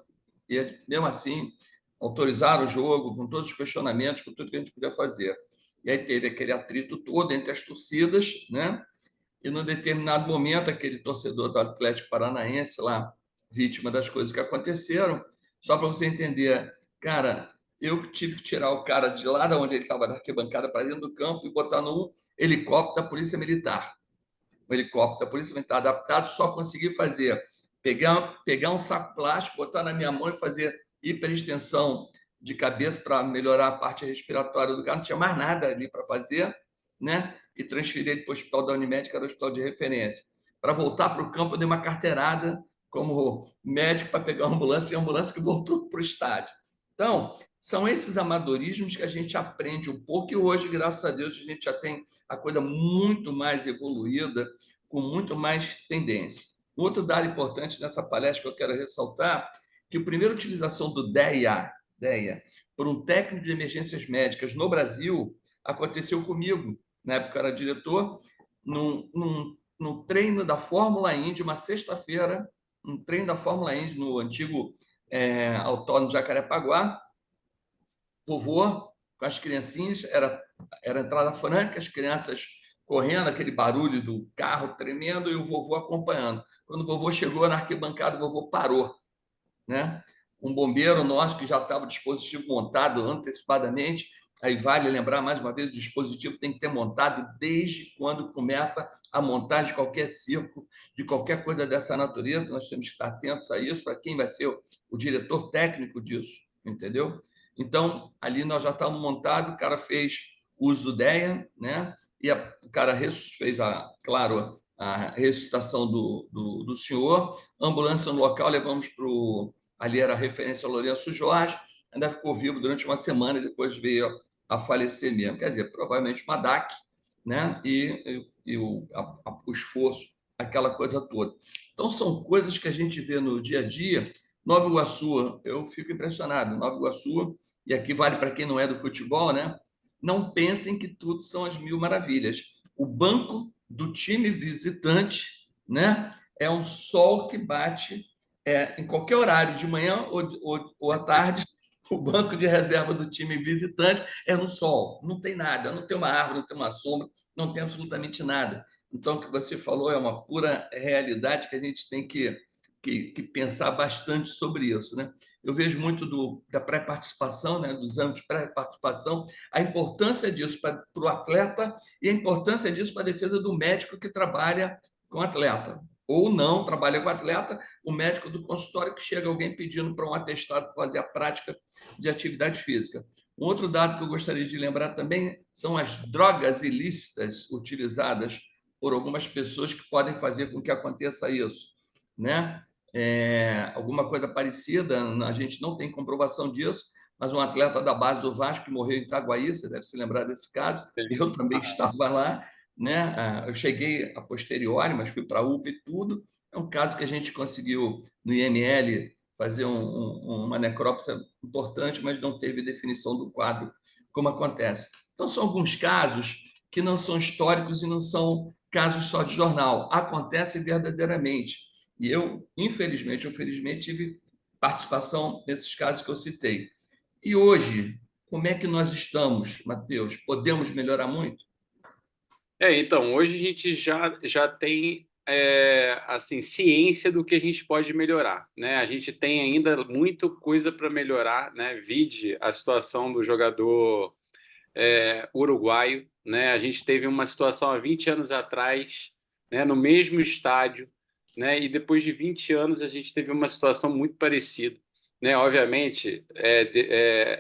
e mesmo assim autorizaram o jogo com todos os questionamentos, com tudo que a gente podia fazer. E aí teve aquele atrito todo entre as torcidas, né? E num determinado momento, aquele torcedor do Atlético Paranaense lá, vítima das coisas que aconteceram, só para você entender, cara, eu tive que tirar o cara de lá de onde ele estava, da arquibancada, para dentro do campo e botar num helicóptero da Polícia Militar. Um helicóptero da Polícia Militar adaptado, só consegui pegar um saco plástico, botar na minha mão e fazer hiperextensão de cabeça para melhorar a parte respiratória do cara. Não tinha mais nada ali para fazer, né? E transferi ele para o hospital da Unimed, que era o hospital de referência. Para voltar para o campo, eu dei uma carteirada como médico para pegar uma ambulância, e a ambulância que voltou para o estádio. Então, são esses amadorismos que a gente aprende um pouco, e hoje, graças a Deus, a gente já tem a coisa muito mais evoluída, com muito mais tendência. Um outro dado importante nessa palestra que eu quero ressaltar, que a primeira utilização do DEA por um técnico de emergências médicas no Brasil aconteceu comigo. Na época eu era diretor, num treino da Fórmula Indy, uma sexta-feira, um treino da Fórmula Indy no antigo autódromo de Jacarepaguá. Vovô com as criancinhas, era entrada franca, as crianças correndo, aquele barulho do carro tremendo e o vovô acompanhando. Quando o vovô chegou na arquibancada, o vovô parou, né? Um bombeiro nosso que já estava o dispositivo montado antecipadamente. Aí vale lembrar mais uma vez, o dispositivo tem que ter montado desde quando começa a montagem de qualquer circo, de qualquer coisa dessa natureza. Nós temos que estar atentos a isso, para quem vai ser o diretor técnico disso, entendeu? Então, ali nós já estávamos montados, o cara fez uso do DEA, né? E o cara fez, claro, a ressuscitação do senhor. Ambulância no local, levamos para o... Ali era a referência ao Lourenço Jorge, ainda ficou vivo durante uma semana e depois veio a falecer mesmo. Quer dizer, provavelmente uma DAC, né? E o esforço, aquela coisa toda. Então, são coisas que a gente vê no dia a dia. Nova Iguaçu, eu fico impressionado. Nova Iguaçu, e aqui vale para quem não é do futebol, né? não pensem que tudo são as mil maravilhas. O banco do time visitante, né, é um sol que bate em qualquer horário, de manhã ou à tarde. O banco de reserva do time visitante é um sol, não tem nada, não tem uma árvore, não tem uma sombra, não tem absolutamente nada. Então, o que você falou é uma pura realidade que a gente tem que pensar bastante sobre isso, né? Eu vejo muito da pré-participação, né, dos anos de pré-participação, a importância disso para o atleta e a importância disso para a defesa do médico que trabalha com o atleta. Ou não trabalha com o atleta, o médico do consultório que chega alguém pedindo para um atestado para fazer a prática de atividade física. Um outro dado que eu gostaria de lembrar também são as drogas ilícitas utilizadas por algumas pessoas que podem fazer com que aconteça isso, né? Alguma coisa parecida, a gente não tem comprovação disso, mas um atleta da base do Vasco que morreu em Itaguaí, você deve se lembrar desse caso, eu também estava lá, né? Eu cheguei a posteriori, mas fui para a UPA e tudo. É um caso que a gente conseguiu no IML fazer uma necrópsia importante, mas não teve definição do quadro, como acontece. Então, são alguns casos que não são históricos e não são casos só de jornal, acontecem verdadeiramente. E eu, infelizmente ou felizmente, tive participação nesses casos que eu citei. E hoje, como é que nós estamos, Matheus? Podemos melhorar muito? Então, hoje a gente já tem assim, ciência do que a gente pode melhorar, né? A gente tem ainda muita coisa para melhorar, né? Vide a situação do jogador uruguaio, né? A gente teve uma situação há 20 anos atrás, né? No mesmo estádio, né? E depois de 20 anos a gente teve uma situação muito parecida, né? Obviamente,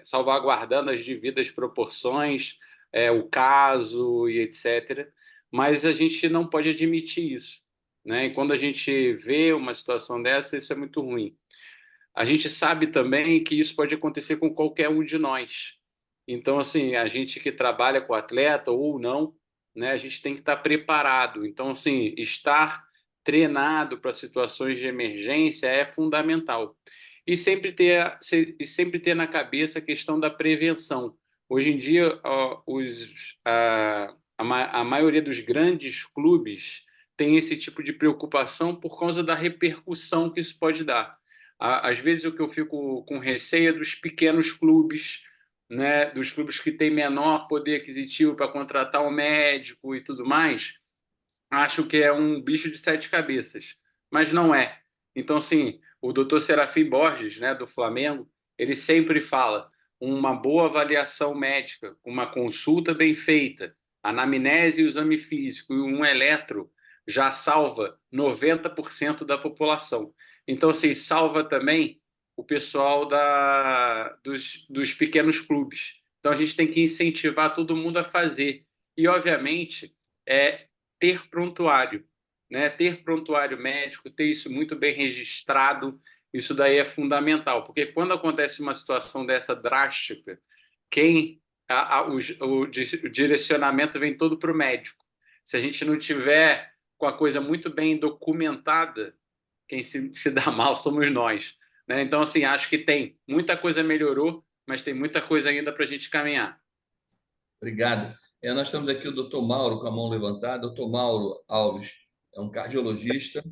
salvaguardando as devidas proporções, o caso e etc. Mas a gente não pode admitir isso, né? E quando a gente vê uma situação dessa, isso é muito ruim. A gente sabe também que isso pode acontecer com qualquer um de nós. Então, assim, a gente que trabalha com atleta ou não, né, a gente tem que estar preparado. Então, assim, estar treinado para situações de emergência é fundamental. E sempre ter na cabeça a questão da prevenção. Hoje em dia, a maioria dos grandes clubes tem esse tipo de preocupação por causa da repercussão que isso pode dar. Às vezes, o que eu fico com receio é dos pequenos clubes, né, dos clubes que têm menor poder aquisitivo para contratar um médico e tudo mais. Acho que é um bicho de sete cabeças, mas não é. Então, assim, o Dr. Serafim Borges, né, do Flamengo, ele sempre fala uma boa avaliação médica, uma consulta bem feita, anamnese e exame físico e um eletro já salva 90% da população. Então, assim, salva também o pessoal dos pequenos clubes. Então, a gente tem que incentivar todo mundo a fazer. E, obviamente, ter prontuário, né? Ter prontuário médico, ter isso muito bem registrado, isso daí é fundamental, porque quando acontece uma situação dessa drástica, o direcionamento vem todo para o médico. Se a gente não tiver com a coisa muito bem documentada, quem se dá mal somos nós, né? Então, assim, acho que tem muita coisa melhorou, mas tem muita coisa ainda para a gente caminhar. Obrigado. Nós temos aqui o doutor Mauro com a mão levantada. Doutor Mauro Alves é um cardiologista.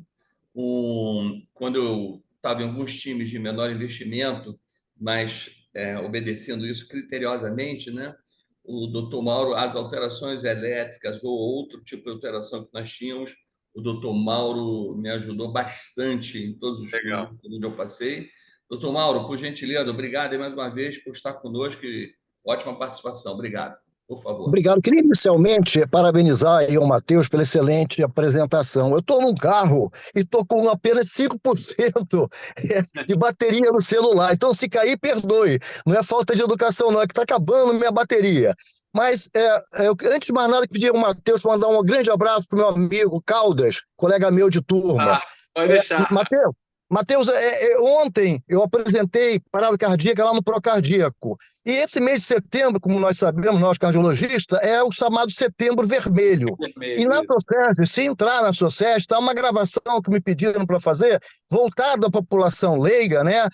Quando eu estava em alguns times de menor investimento, mas obedecendo isso criteriosamente, né? O doutor Mauro, as alterações elétricas ou outro tipo de alteração que nós tínhamos, o doutor Mauro me ajudou bastante em todos os clubes onde eu passei. Doutor Mauro, por gentileza, obrigado mais uma vez por estar conosco e ótima participação. Obrigado. Por favor. Obrigado. Queria inicialmente parabenizar aí o Matheus pela excelente apresentação. Eu estou num carro e estou com apenas 5% de bateria no celular. Então, se cair, perdoe. Não é falta de educação, não. É que está acabando minha bateria. Mas, antes de mais nada, pedir ao Matheus mandar um grande abraço para o meu amigo Caldas, colega meu de turma. Pode deixar. Matheus, ontem eu apresentei parada cardíaca lá no Procardíaco. E esse mês de setembro, como nós sabemos, nós cardiologistas, é o chamado Setembro Vermelho. E na SOCESG, se entrar na SOCESG, está uma gravação que me pediram para fazer, voltada à população leiga, né?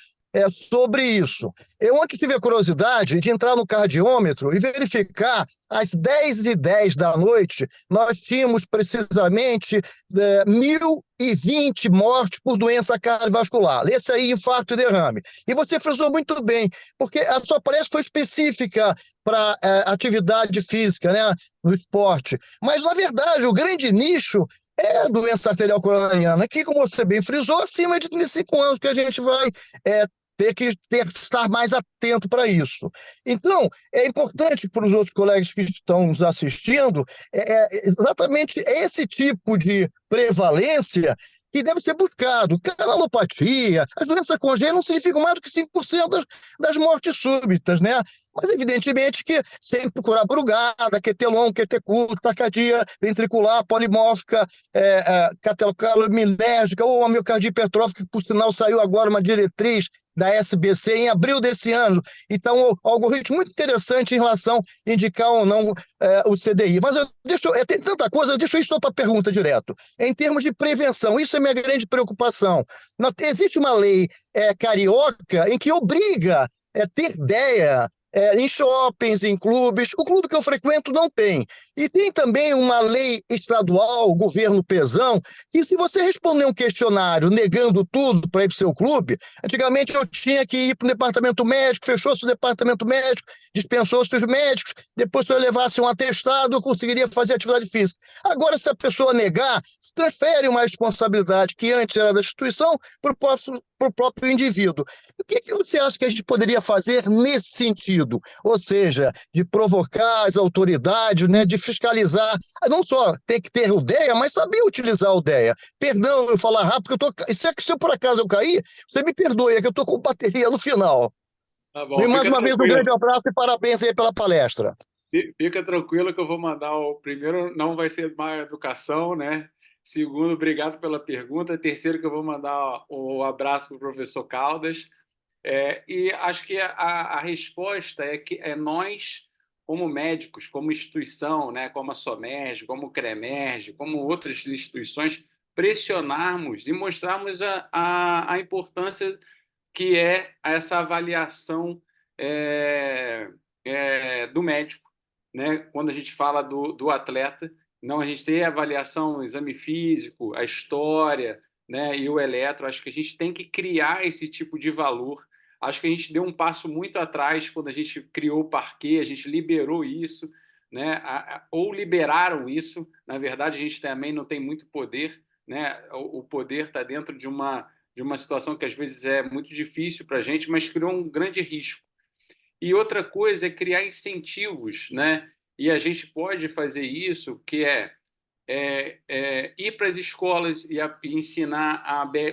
sobre isso. Eu ontem tive a curiosidade de entrar no cardiômetro e verificar, às 10h10 da noite, nós tínhamos precisamente 1.020 mortes por doença cardiovascular. Esse aí, infarto e derrame. E você frisou muito bem, porque a sua palestra foi específica para atividade física, né, no esporte. Mas, na verdade, o grande nicho é a doença arterial coronariana, que, como você bem frisou, acima de 35 anos que a gente vai ter que estar mais atento para isso. Então, é importante para os outros colegas que estão nos assistindo, exatamente esse tipo de prevalência que deve ser buscado. Canalopatia, as doenças congênitas não significam mais do que 5% das mortes súbitas, né? Mas, evidentemente, que sem procurar brugada, QT longo, QT curto, taquicardia ventricular, polimórfica, catelocarominérgica ou a miocardia hipertrófica, que, por sinal, saiu agora uma diretriz da SBC em abril desse ano. Então, um algoritmo muito interessante em relação a indicar ou não o CDI. Mas tem tanta coisa, eu deixo isso só para a pergunta direto. Em termos de prevenção, isso é minha grande preocupação. Existe uma lei carioca em que obriga a ter DEA em shoppings, em clubes. O clube que eu frequento não tem. E tem também uma lei estadual, o governo pesão, que se você responder um questionário negando tudo para ir para o seu clube, antigamente eu tinha que ir para o departamento médico, fechou-se o departamento médico, dispensou-se os médicos, depois se eu levasse um atestado, eu conseguiria fazer atividade física. Agora, se a pessoa negar, se transfere uma responsabilidade que antes era da instituição para o próprio indivíduo. O que você acha que a gente poderia fazer nesse sentido? Ou seja, de provocar as autoridades, né, de fiscalizar, não só tem que ter o DEA, mas saber utilizar o DEA. Perdão eu falar rápido, porque se por acaso eu cair, você me perdoe, é que eu estou com bateria no final. Tá bom, E mais uma vez, um tranquilo. grande abraço e parabéns aí pela palestra. Fica tranquilo que eu vou mandar o primeiro, não vai ser má educação, né? Segundo, obrigado pela pergunta. Terceiro, que eu vou mandar o abraço para o professor Caldas. E acho que a resposta é que nós, como médicos, como instituição, né, como a SOMERG, como o CREMERG, como outras instituições, pressionarmos e mostrarmos a importância que é essa avaliação do médico, né? Quando a gente fala do atleta, não, a gente tem a avaliação, o exame físico, a história, né, e o eletro. Acho que a gente tem que criar esse tipo de valor. Acho que a gente deu um passo muito atrás quando a gente criou o parquet, a gente liberou isso, né? Ou liberaram isso. Na verdade, a gente também não tem muito poder, né? O poder está dentro de uma situação que às vezes é muito difícil para a gente, mas criou um grande risco. E outra coisa é criar incentivos, né? E a gente pode fazer isso, que ir para as escolas e ensinar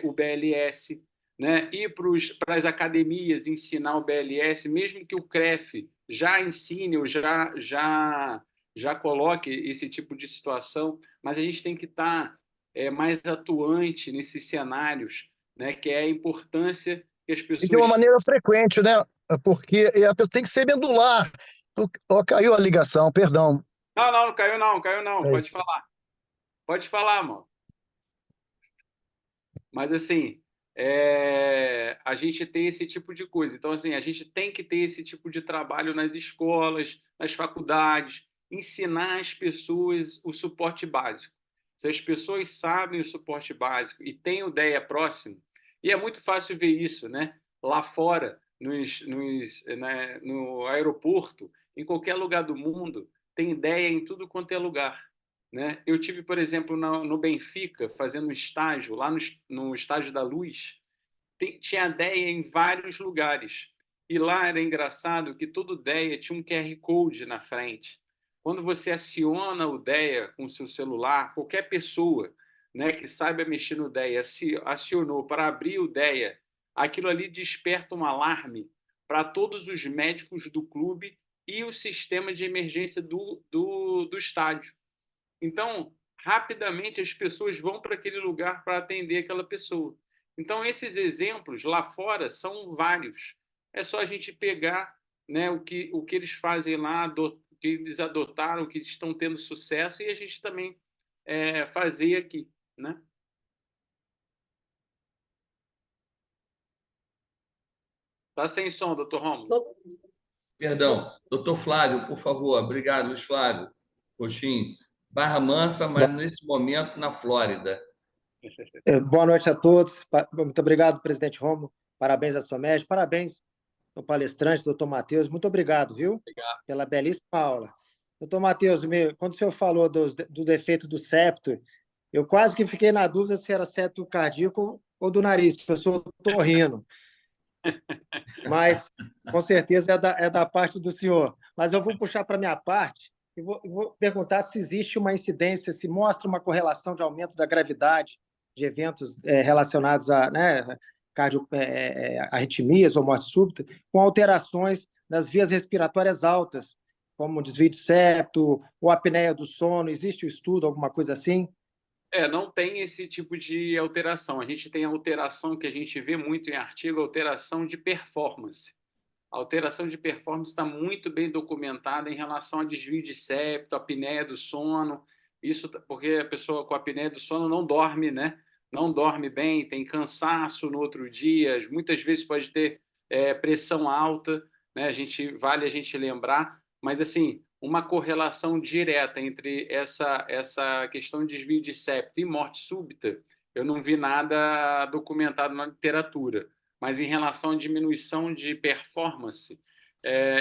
o BLS, né? Ir para as academias ensinar o BLS, mesmo que o CREF já ensine ou já coloque esse tipo de situação, mas a gente tem que estar mais atuante nesses cenários, né? Que é a importância que as pessoas... E de uma maneira frequente, né? Porque tem que ser medular. Caiu a ligação, perdão. Não caiu não. Pode falar, mano. Mas, assim, a gente tem esse tipo de coisa. Então, assim, a gente tem que ter esse tipo de trabalho nas escolas, nas faculdades, ensinar as pessoas o suporte básico. Se as pessoas sabem o suporte básico e têm o DEA próximo, e é muito fácil ver isso, né? Lá fora, no aeroporto, em qualquer lugar do mundo, tem DEA em tudo quanto é lugar, né? Eu tive, por exemplo, no Benfica, fazendo um estágio, lá no Estágio da Luz, tinha DEA em vários lugares. E lá era engraçado que todo DEA tinha um QR Code na frente. Quando você aciona o DEA com o seu celular, qualquer pessoa, né, que saiba mexer no DEA, acionou para abrir o DEA, aquilo ali desperta um alarme para todos os médicos do clube e o sistema de emergência do estádio. Então, rapidamente as pessoas vão para aquele lugar para atender aquela pessoa. Então, esses exemplos lá fora são vários. É só a gente pegar, né, o que eles fazem lá, o que eles adotaram, o que estão tendo sucesso, e a gente também fazer aqui, né? Está sem som, doutor Romulo. Do- Perdão, doutor Flávio, por favor. Obrigado, Luiz Flávio. Coxinho. Barra Mansa, mas nesse momento na Flórida. Boa noite a todos. Muito obrigado, presidente Romulo. Parabéns à SOMED. Parabéns ao palestrante, doutor Matheus. Muito obrigado, viu? Obrigado. Pela belíssima aula. Doutor Matheus, quando o senhor falou do defeito do septo, eu quase que fiquei na dúvida se era septo cardíaco ou do nariz, porque eu sou otorrino. Mas, com certeza, é da parte do senhor. Mas eu vou puxar para a minha parte e vou perguntar se existe uma incidência, se mostra uma correlação de aumento da gravidade de eventos relacionados a, né, arritmias ou morte súbita, com alterações das vias respiratórias altas, como desvio de septo ou apneia do sono. Existe um estudo, alguma coisa assim? Não tem esse tipo de alteração. A gente tem a alteração que a gente vê muito em artigo, alteração de performance. A alteração de performance está muito bem documentada em relação a desvio de septo, apneia do sono. Isso porque a pessoa com apneia do sono não dorme, né? Não dorme bem, tem cansaço no outro dia, muitas vezes pode ter pressão alta, né? Vale a gente lembrar, mas assim, uma correlação direta entre essa questão de desvio de septo e morte súbita, eu não vi nada documentado na literatura. Mas em relação à diminuição de performance,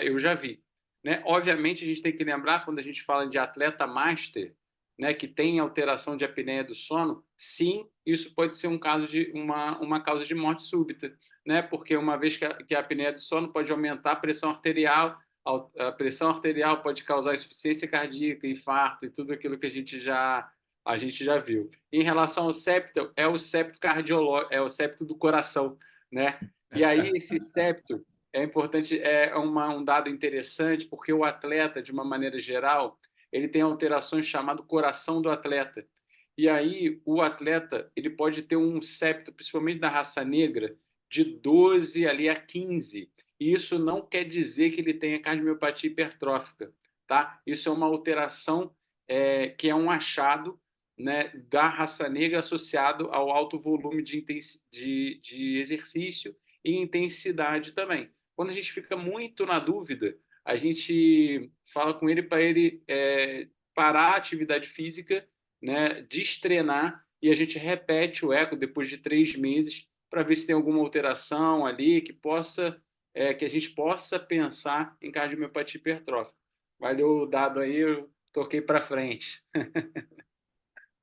eu já vi. Né? Obviamente, a gente tem que lembrar, quando a gente fala de atleta master, né, que tem alteração de apneia do sono, sim, isso pode ser um caso de uma causa de morte súbita, né? Porque uma vez que a apneia do sono pode aumentar a pressão arterial, a pressão arterial pode causar insuficiência cardíaca, infarto e tudo aquilo que a gente já viu. Em relação ao septo, é o septo cardiológico, é o septo do coração, né? E aí esse septo é importante, um dado interessante, porque o atleta, de uma maneira geral, ele tem alterações chamado coração do atleta. E aí o atleta ele pode ter um septo, principalmente da raça negra, de 12 ali a 15. E isso não quer dizer que ele tenha cardiomiopatia hipertrófica, tá? Isso é uma alteração que é um achado, né, da raça negra associado ao alto volume de exercício e intensidade também. Quando a gente fica muito na dúvida, a gente fala com ele para ele parar a atividade física, né, destrenar, e a gente repete o eco depois de 3 meses para ver se tem alguma alteração ali que a gente possa pensar em cardiomiopatia hipertrófica. Valeu o dado aí, eu toquei para frente.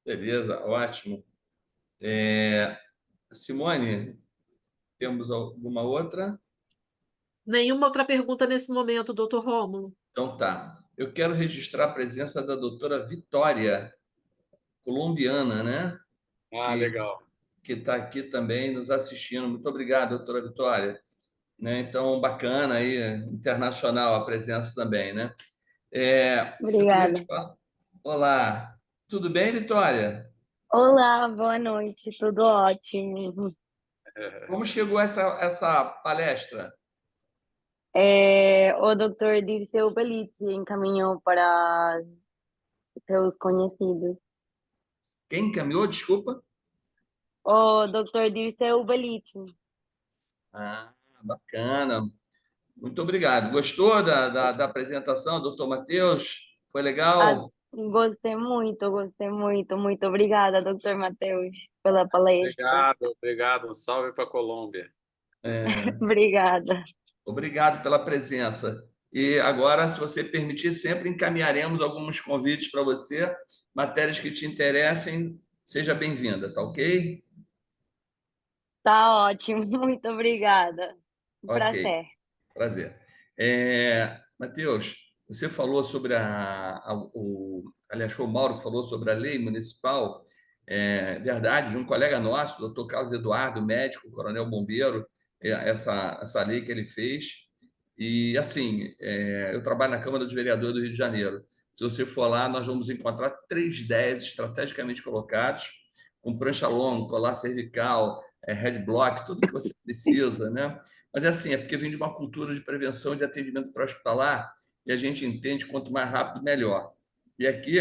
Beleza, ótimo. Simone, temos alguma outra? Nenhuma outra pergunta nesse momento, doutor Rômulo. Então tá. Eu quero registrar a presença da doutora Vitória, colombiana, né? Legal. Que está aqui também nos assistindo. Muito obrigado, doutora Vitória. Né? Então, bacana aí, internacional a presença também, né? Eu queria te Obrigada. falar. Olá, tudo bem, Vitória? Olá, boa noite, tudo ótimo. Como chegou essa palestra? O Dr. Dirceu Belizzi encaminhou para seus conhecidos. Quem encaminhou? Desculpa. O Dr. Dirceu Belizzi. Ah, bacana. Muito obrigado. Gostou da apresentação, doutor Matheus? Foi legal? Gostei muito, gostei muito. Muito obrigada, Dr. Matheus, pela palestra. Obrigado. Um salve para a Colômbia. Obrigada. Obrigado pela presença. E agora, se você permitir, sempre encaminharemos alguns convites para você, matérias que te interessem. Seja bem-vinda, tá ok? Tá ótimo, muito obrigada. Ok, prazer. Matheus, você falou sobre aliás, o Mauro falou sobre a lei municipal, verdade, de um colega nosso, o doutor Carlos Eduardo, médico, coronel bombeiro, essa lei que ele fez. E, assim, eu trabalho na Câmara dos Vereadores do Rio de Janeiro. Se você for lá, nós vamos encontrar 310 estrategicamente colocados, com prancha longa, colar cervical, headblock, tudo que você precisa, né? Mas, assim, é porque vem de uma cultura de prevenção e de atendimento pré-hospitalar e a gente entende quanto mais rápido, melhor. E aqui,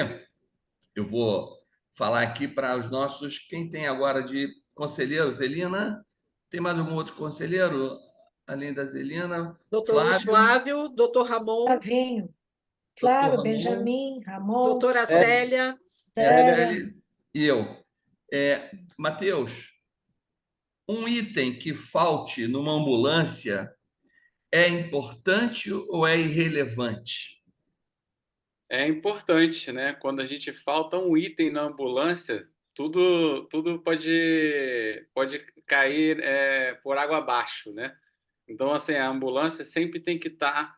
eu vou falar aqui para os nossos... Quem tem agora de conselheiros? Elina? Tem mais algum outro conselheiro? além da Zelina, Doutor Luiz Flávio, doutor Ramon, Flavinho, doutor Flávio, Ramon, Benjamin, Ramon, doutora Célia. Célia e eu. Matheus, um item que falte numa ambulância é importante ou é irrelevante? É importante, né? Quando a gente falta um item na ambulância, tudo pode cair por água abaixo, né? Então, assim, a ambulância sempre tem que estar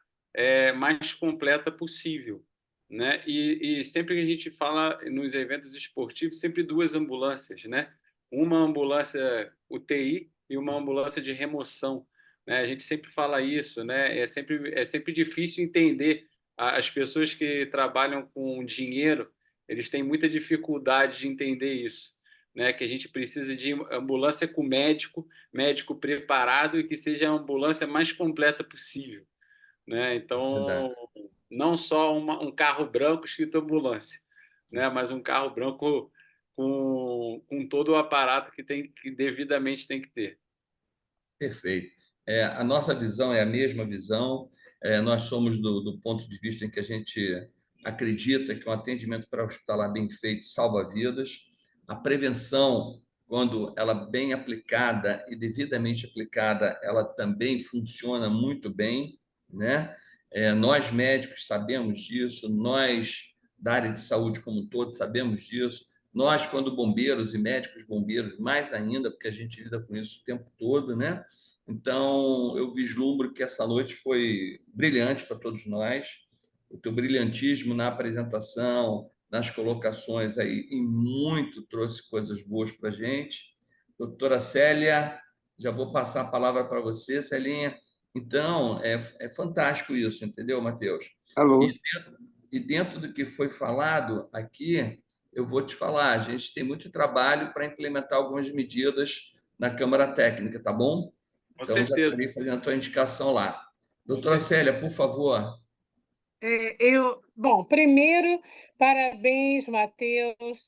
mais completa possível, né? E sempre que a gente fala nos eventos esportivos, sempre duas ambulâncias, né? Uma ambulância UTI e uma ambulância de remoção, né? A gente sempre fala isso, né? É sempre difícil entender as pessoas que trabalham com dinheiro, eles têm muita dificuldade de entender isso, né? Que a gente precisa de ambulância com médico preparado e que seja a ambulância mais completa possível, né? Então, Verdade. não só um carro branco escrito ambulância, né? Mas um carro branco com todo o aparato que devidamente tem que ter. Perfeito. A nossa visão é a mesma visão. Nós somos do ponto de vista em que a gente acredita que um atendimento pré-hospitalar bem feito salva vidas. A prevenção, quando ela bem aplicada e devidamente aplicada, ela também funciona muito bem, né? Nós médicos sabemos disso, nós da área de saúde como um todo sabemos disso. Nós, quando bombeiros e médicos bombeiros, mais ainda, porque a gente lida com isso o tempo todo, né? Então, eu vislumbro que essa noite foi brilhante para todos nós. O teu brilhantismo na apresentação, nas colocações aí, e muito trouxe coisas boas para a gente. Doutora Célia, já vou passar a palavra para você, Celinha. Então, é fantástico isso, entendeu, Matheus? Alô? E dentro do que foi falado aqui, eu vou te falar, a gente tem muito trabalho para implementar algumas medidas na Câmara Técnica, tá bom? Com Então, já certeza. estarei fazendo a tua indicação lá. Doutora certeza. Célia, por favor. Bom, primeiro, parabéns, Matheus.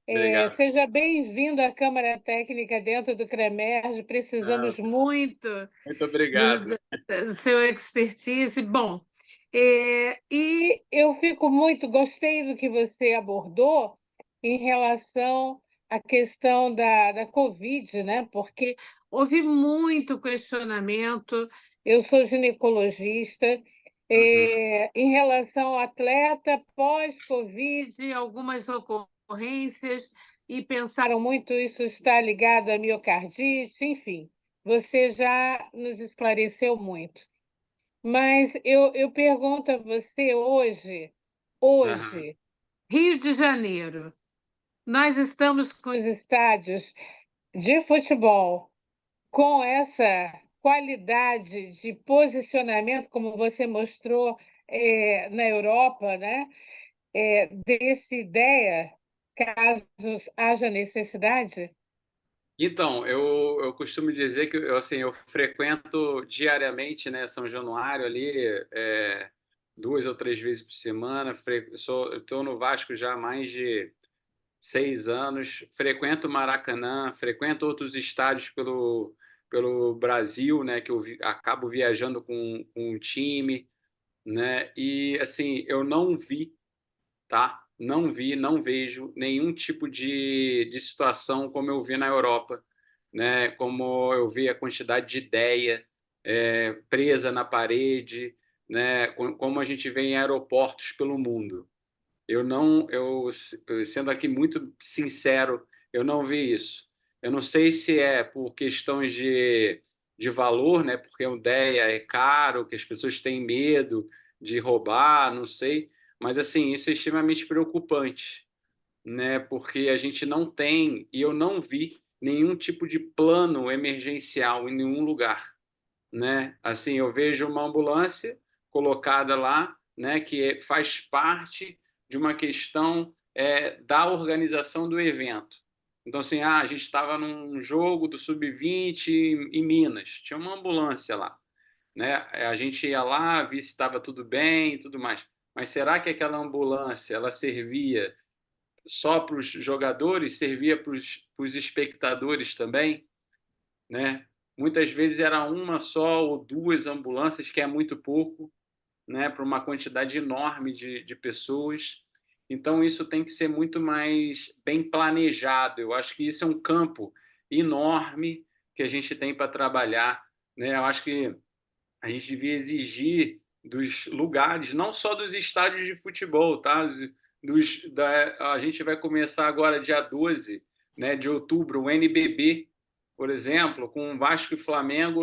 Obrigado. Seja bem-vindo à Câmara Técnica dentro do CREMERG. Precisamos muito Muito obrigado. do seu expertise. Bom, e eu gostei do que você abordou em relação à questão da Covid, né? Porque houve muito questionamento. Eu sou ginecologista. Em relação ao atleta pós-Covid, algumas ocorrências, e pensaram muito isso está ligado à miocardite, enfim, você já nos esclareceu muito. Mas eu pergunto a você Aham. hoje, Rio de Janeiro, nós estamos com os estádios de futebol com essa qualidade de posicionamento, como você mostrou na Europa, né? Dessa ideia, caso haja necessidade? Então, eu costumo dizer que eu frequento diariamente, né, São Januário ali, 2 ou 3 vezes por semana. Estou no Vasco já há mais de 6 anos. Frequento o Maracanã, frequento outros estádios pelo Brasil, né, que acabo viajando com um time, né? E assim, eu não vi, tá? Não vejo nenhum tipo de situação como eu vi na Europa, né? Como eu vi a quantidade de ideia presa na parede, né? Como a gente vê em aeroportos pelo mundo. Eu não, sendo aqui muito sincero, eu não vi isso. Eu não sei se é por questões de valor, né? Porque a ideia é caro, que as pessoas têm medo de roubar, não sei. Mas assim, isso é extremamente preocupante, né? Porque a gente não tem, e eu não vi nenhum tipo de plano emergencial em nenhum lugar, né? Assim, eu vejo uma ambulância colocada lá, né, que faz parte de uma questão da organização do evento. Então, assim, a gente estava num jogo do Sub-20 em Minas, tinha uma ambulância lá, né? A gente ia lá, via se estava tudo bem e tudo mais. Mas será que aquela ambulância ela servia só para os jogadores, servia para os espectadores também, né? muitas vezes era uma só ou duas ambulâncias, que é muito pouco, né, para uma quantidade enorme de pessoas. Então, isso tem que ser muito mais bem planejado. Eu acho que isso é um campo enorme que a gente tem para trabalhar, né? Eu acho que a gente devia exigir dos lugares, não só dos estádios de futebol, tá? A gente vai começar agora, dia 12, né, de outubro, o NBB, por exemplo, com Vasco e Flamengo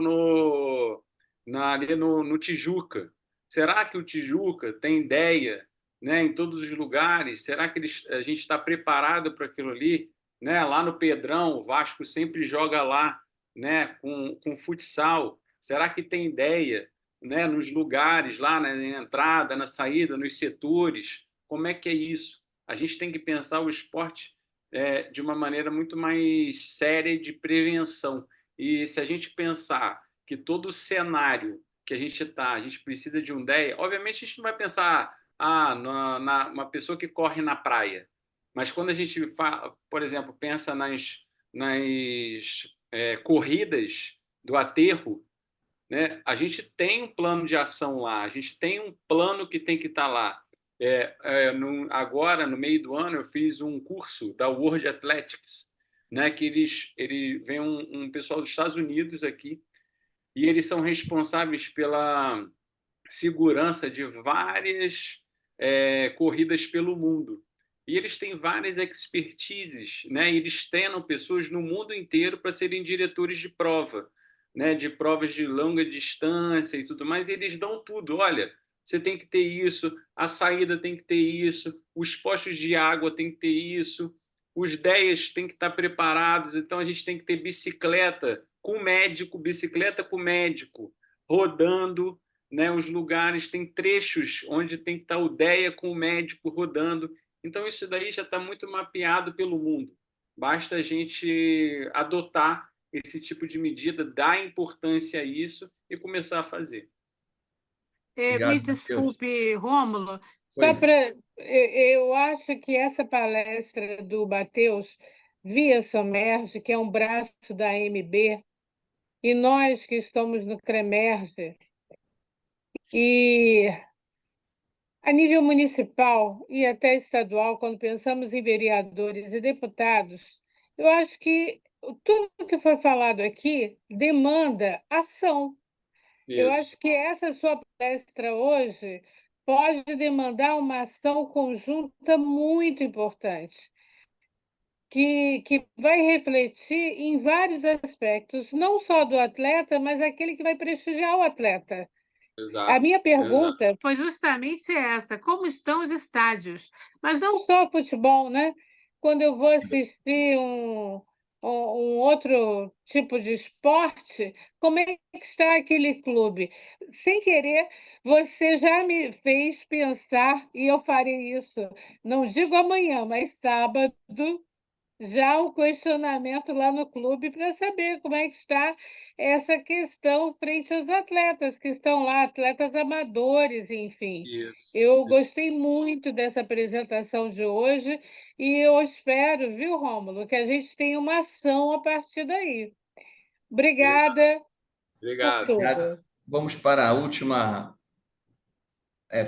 ali no Tijuca. Será que o Tijuca tem ideia, né, em todos os lugares? Será que a gente está preparado para aquilo ali? Né? Lá no Pedrão, o Vasco sempre joga lá, né, com futsal. Será que tem ideia, né, nos lugares, lá na entrada, na saída, nos setores? Como é que é isso? A gente tem que pensar o esporte de uma maneira muito mais séria de prevenção. E se a gente pensar que todo o cenário que a gente precisa de um DEA, obviamente a gente não vai pensar uma pessoa que corre na praia, mas quando a gente, por exemplo, pensa nas corridas do aterro, né? A gente tem um plano de ação lá, a gente tem um plano que tem que estar lá. Agora, no meio do ano, eu fiz um curso da World Athletics, né? Que ele vem um pessoal dos Estados Unidos aqui e eles são responsáveis pela segurança de várias corridas pelo mundo. E eles têm várias expertises, né? E eles treinam pessoas no mundo inteiro para serem diretores de prova, né? De provas de longa distância e tudo mais. E eles dão tudo. Olha, você tem que ter isso, a saída tem que ter isso, os postos de água tem que ter isso, os DEAs têm que estar preparados. Então, a gente tem que ter bicicleta com médico, rodando, né? Os lugares, tem trechos onde tem que estar o DEA com o médico rodando. Então, isso daí já está muito mapeado pelo mundo. Basta a gente adotar esse tipo de medida, dar importância a isso e começar a fazer. Obrigado, Me Matheus. desculpe, Rômulo, Oi. só para. Eu acho que essa palestra do Matheus via Somerge, que é um braço da AMB, e nós que estamos no CREMERGE, e a nível municipal e até estadual, quando pensamos em vereadores e deputados, eu acho que tudo que foi falado aqui demanda ação. Eu Isso. acho que essa sua palestra hoje pode demandar uma ação conjunta muito importante, que vai refletir em vários aspectos, não só do atleta, mas aquele que vai prestigiar o atleta. A Exato. minha Exato. pergunta foi justamente essa: como estão os estádios? Mas não só futebol, né? Quando eu vou assistir um outro tipo de esporte, como é que está aquele clube? Sem querer, você já me fez pensar, e eu farei isso, não digo amanhã, mas sábado, já um questionamento lá no clube para saber como é que está essa questão frente aos atletas que estão lá, atletas amadores, enfim. Isso. Eu gostei muito dessa apresentação de hoje e eu espero, viu, Rômulo, que a gente tenha uma ação a partir daí. Obrigada por Obrigado. tudo. Obrigado. Vamos para a última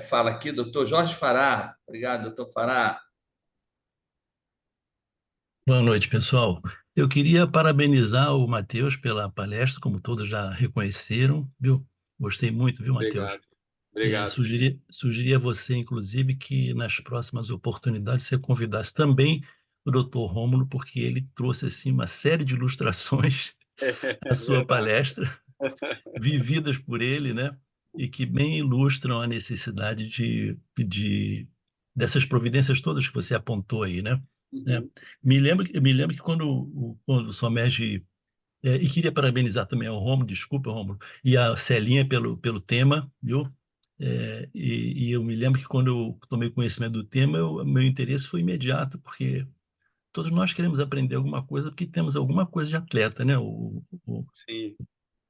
fala aqui, doutor Jorge Fará. Obrigado, doutor Fará. Boa noite, pessoal. Eu queria parabenizar o Matheus pela palestra, como todos já reconheceram, viu? Gostei muito, viu, Matheus? Obrigado. Obrigado. Sugeria a você, inclusive, que nas próximas oportunidades você convidasse também o Dr. Rômulo, porque ele trouxe assim, uma série de ilustrações à sua palestra, vividas por ele, né? E que bem ilustram a necessidade dessas providências todas que você apontou aí, né? Uhum. Me lembro que quando o Somerge, e queria parabenizar também ao Rômulo, desculpa, Rômulo, e a Celinha pelo tema, viu? E eu me lembro que quando eu tomei conhecimento do tema, meu interesse foi imediato, porque todos nós queremos aprender alguma coisa, porque temos alguma coisa de atleta, né? Sim.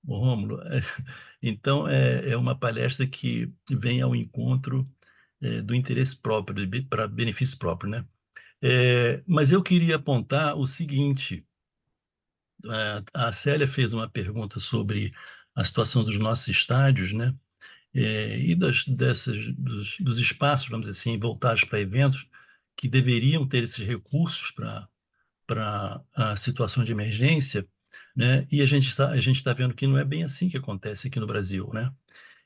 O Rômulo. Então, é uma palestra que vem ao encontro do interesse próprio, para benefício próprio, né? Mas eu queria apontar o seguinte: A Célia fez uma pergunta sobre a situação dos nossos estádios, né? E dos espaços, vamos dizer assim, voltados para eventos que deveriam ter esses recursos para a situação de emergência, né? E a gente está vendo que não é bem assim que acontece aqui no Brasil, né?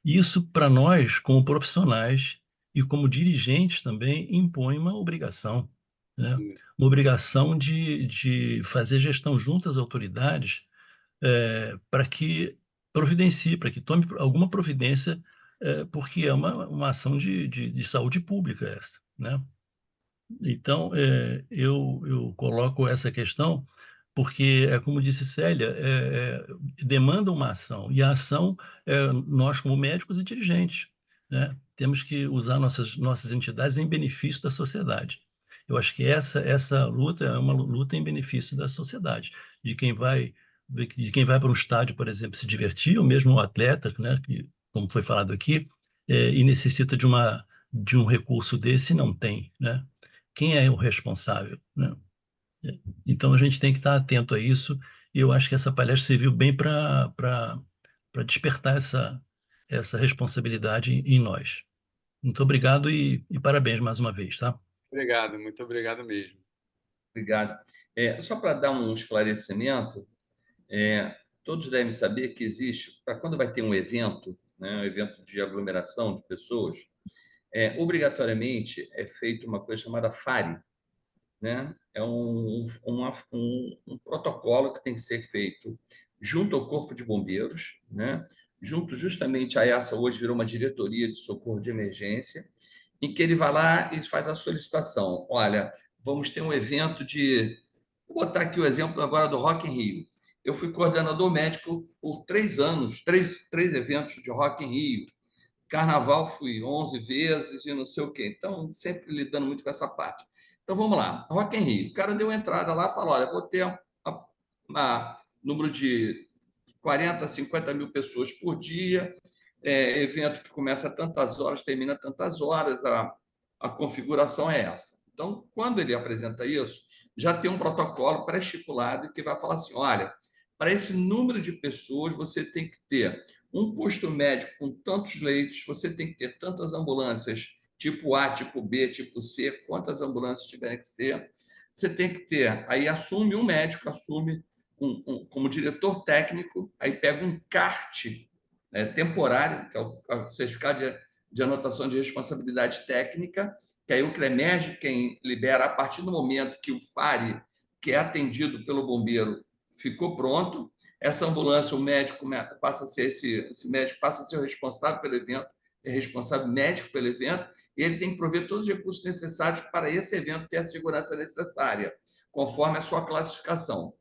E isso, para nós, como profissionais e como dirigentes também, impõe uma obrigação, né? Uma obrigação de fazer gestão junto às autoridades, para que providencie, para que tome alguma providência, porque é uma ação de saúde pública essa, né? Então, eu coloco essa questão porque, como disse Célia, demanda uma ação, e a ação, nós, como médicos e dirigentes, né, temos que usar nossas entidades em benefício da sociedade. Eu acho que essa luta é uma luta em benefício da sociedade, de quem vai para um estádio, por exemplo, se divertir, ou mesmo o atleta, né, que, como foi falado aqui, e necessita de um recurso desse, e não tem, né? Quem é o responsável, né? Então, a gente tem que estar atento a isso, e eu acho que essa palestra serviu bem para despertar essa responsabilidade em nós. Muito obrigado e parabéns mais uma vez, tá? Obrigado, muito obrigado mesmo. Obrigado. Só para dar um esclarecimento, todos devem saber que existe, para quando vai ter um evento, né, um evento de aglomeração de pessoas, obrigatoriamente é feita uma coisa chamada FARE, né? É um protocolo que tem que ser feito junto ao Corpo de Bombeiros, né? Junto justamente a essa, hoje virou uma diretoria de socorro de emergência, em que ele vai lá e faz a solicitação. Olha, vamos ter um evento de... Vou botar aqui o exemplo agora do Rock in Rio. Eu fui coordenador médico por 3 anos, três eventos de Rock in Rio. Carnaval fui 11 vezes e não sei o quê. Então, sempre lidando muito com essa parte. Então, vamos lá. Rock in Rio. O cara deu entrada lá e falou, olha, vou ter número de 40, 50 mil pessoas por dia, evento que começa a tantas horas, termina a tantas horas, a configuração é essa. Então, quando ele apresenta isso, já tem um protocolo pré-estipulado que vai falar assim, olha, para esse número de pessoas, você tem que ter um posto médico com tantos leitos, você tem que ter tantas ambulâncias, tipo A, tipo B, tipo C, quantas ambulâncias tiverem que ser, você tem que ter, aí assume um médico, assume como diretor técnico, aí pega um CART, temporário, que é o certificado de anotação de responsabilidade técnica, que aí o CREMERG, quem libera a partir do momento que o FARE, que é atendido pelo bombeiro, ficou pronto, essa ambulância, o médico passa a ser esse médico passa a ser o responsável pelo evento, é responsável médico pelo evento, e ele tem que prover todos os recursos necessários para esse evento ter a segurança necessária, conforme a sua classificação.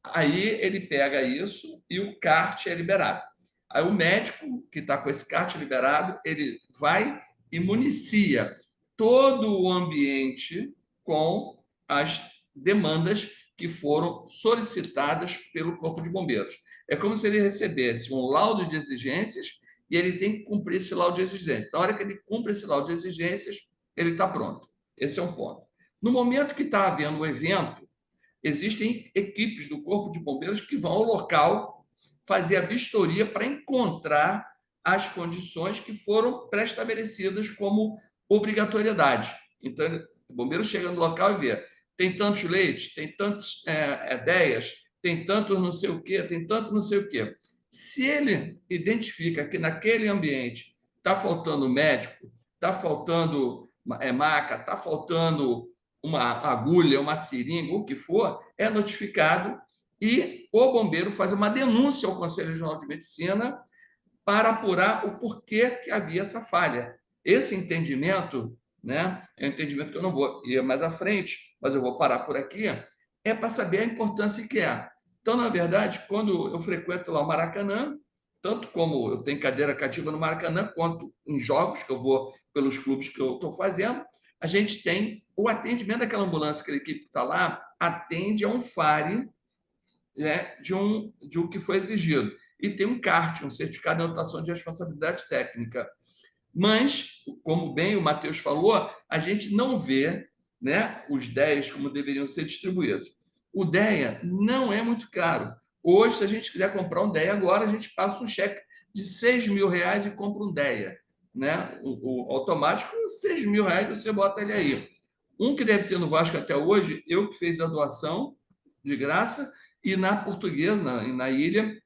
Aí ele pega isso e o CART é liberado. Aí o médico que está com esse CART liberado, ele vai e municia todo o ambiente com as demandas que foram solicitadas pelo Corpo de Bombeiros. É como se ele recebesse um laudo de exigências e ele tem que cumprir esse laudo de exigências. Na hora que ele cumpre esse laudo de exigências, ele está pronto. Esse é um ponto. No momento que está havendo o evento, existem equipes do Corpo de Bombeiros que vão ao local fazer a vistoria para encontrar as condições que foram pré-estabelecidas como obrigatoriedade. Então, o bombeiro chega no local e vê, tem tantos leitos, tem tantas ideias, tem tanto não sei o quê, tem tanto não sei o quê. Se ele identifica que naquele ambiente está faltando médico, está faltando maca, está faltando uma agulha, uma seringa, o que for, é notificado e o bombeiro faz uma denúncia ao Conselho Regional de Medicina para apurar o porquê que havia essa falha. Esse entendimento, né, é um entendimento que eu não vou ir mais à frente, mas eu vou parar por aqui, é para saber a importância que é. Então, na verdade, quando eu frequento lá o Maracanã, tanto como eu tenho cadeira cativa no Maracanã, quanto em jogos que eu vou pelos clubes que eu estou fazendo, a gente tem o atendimento daquela ambulância, aquela equipe que está lá, atende a um FARE, né, de um que foi exigido. E tem um CART, um certificado de anotação de responsabilidade técnica. Mas, como bem o Matheus falou, a gente não vê, né, os 10 como deveriam ser distribuídos. O DEA não é muito caro. Hoje, se a gente quiser comprar um DEA agora, a gente passa um cheque de R$ 6.000 e compra um DEA. Né? O automático, R$ 6.000, você bota ele aí. Um que deve ter no Vasco até hoje, eu que fiz a doação de graça, e na Portuguesa, na ilha,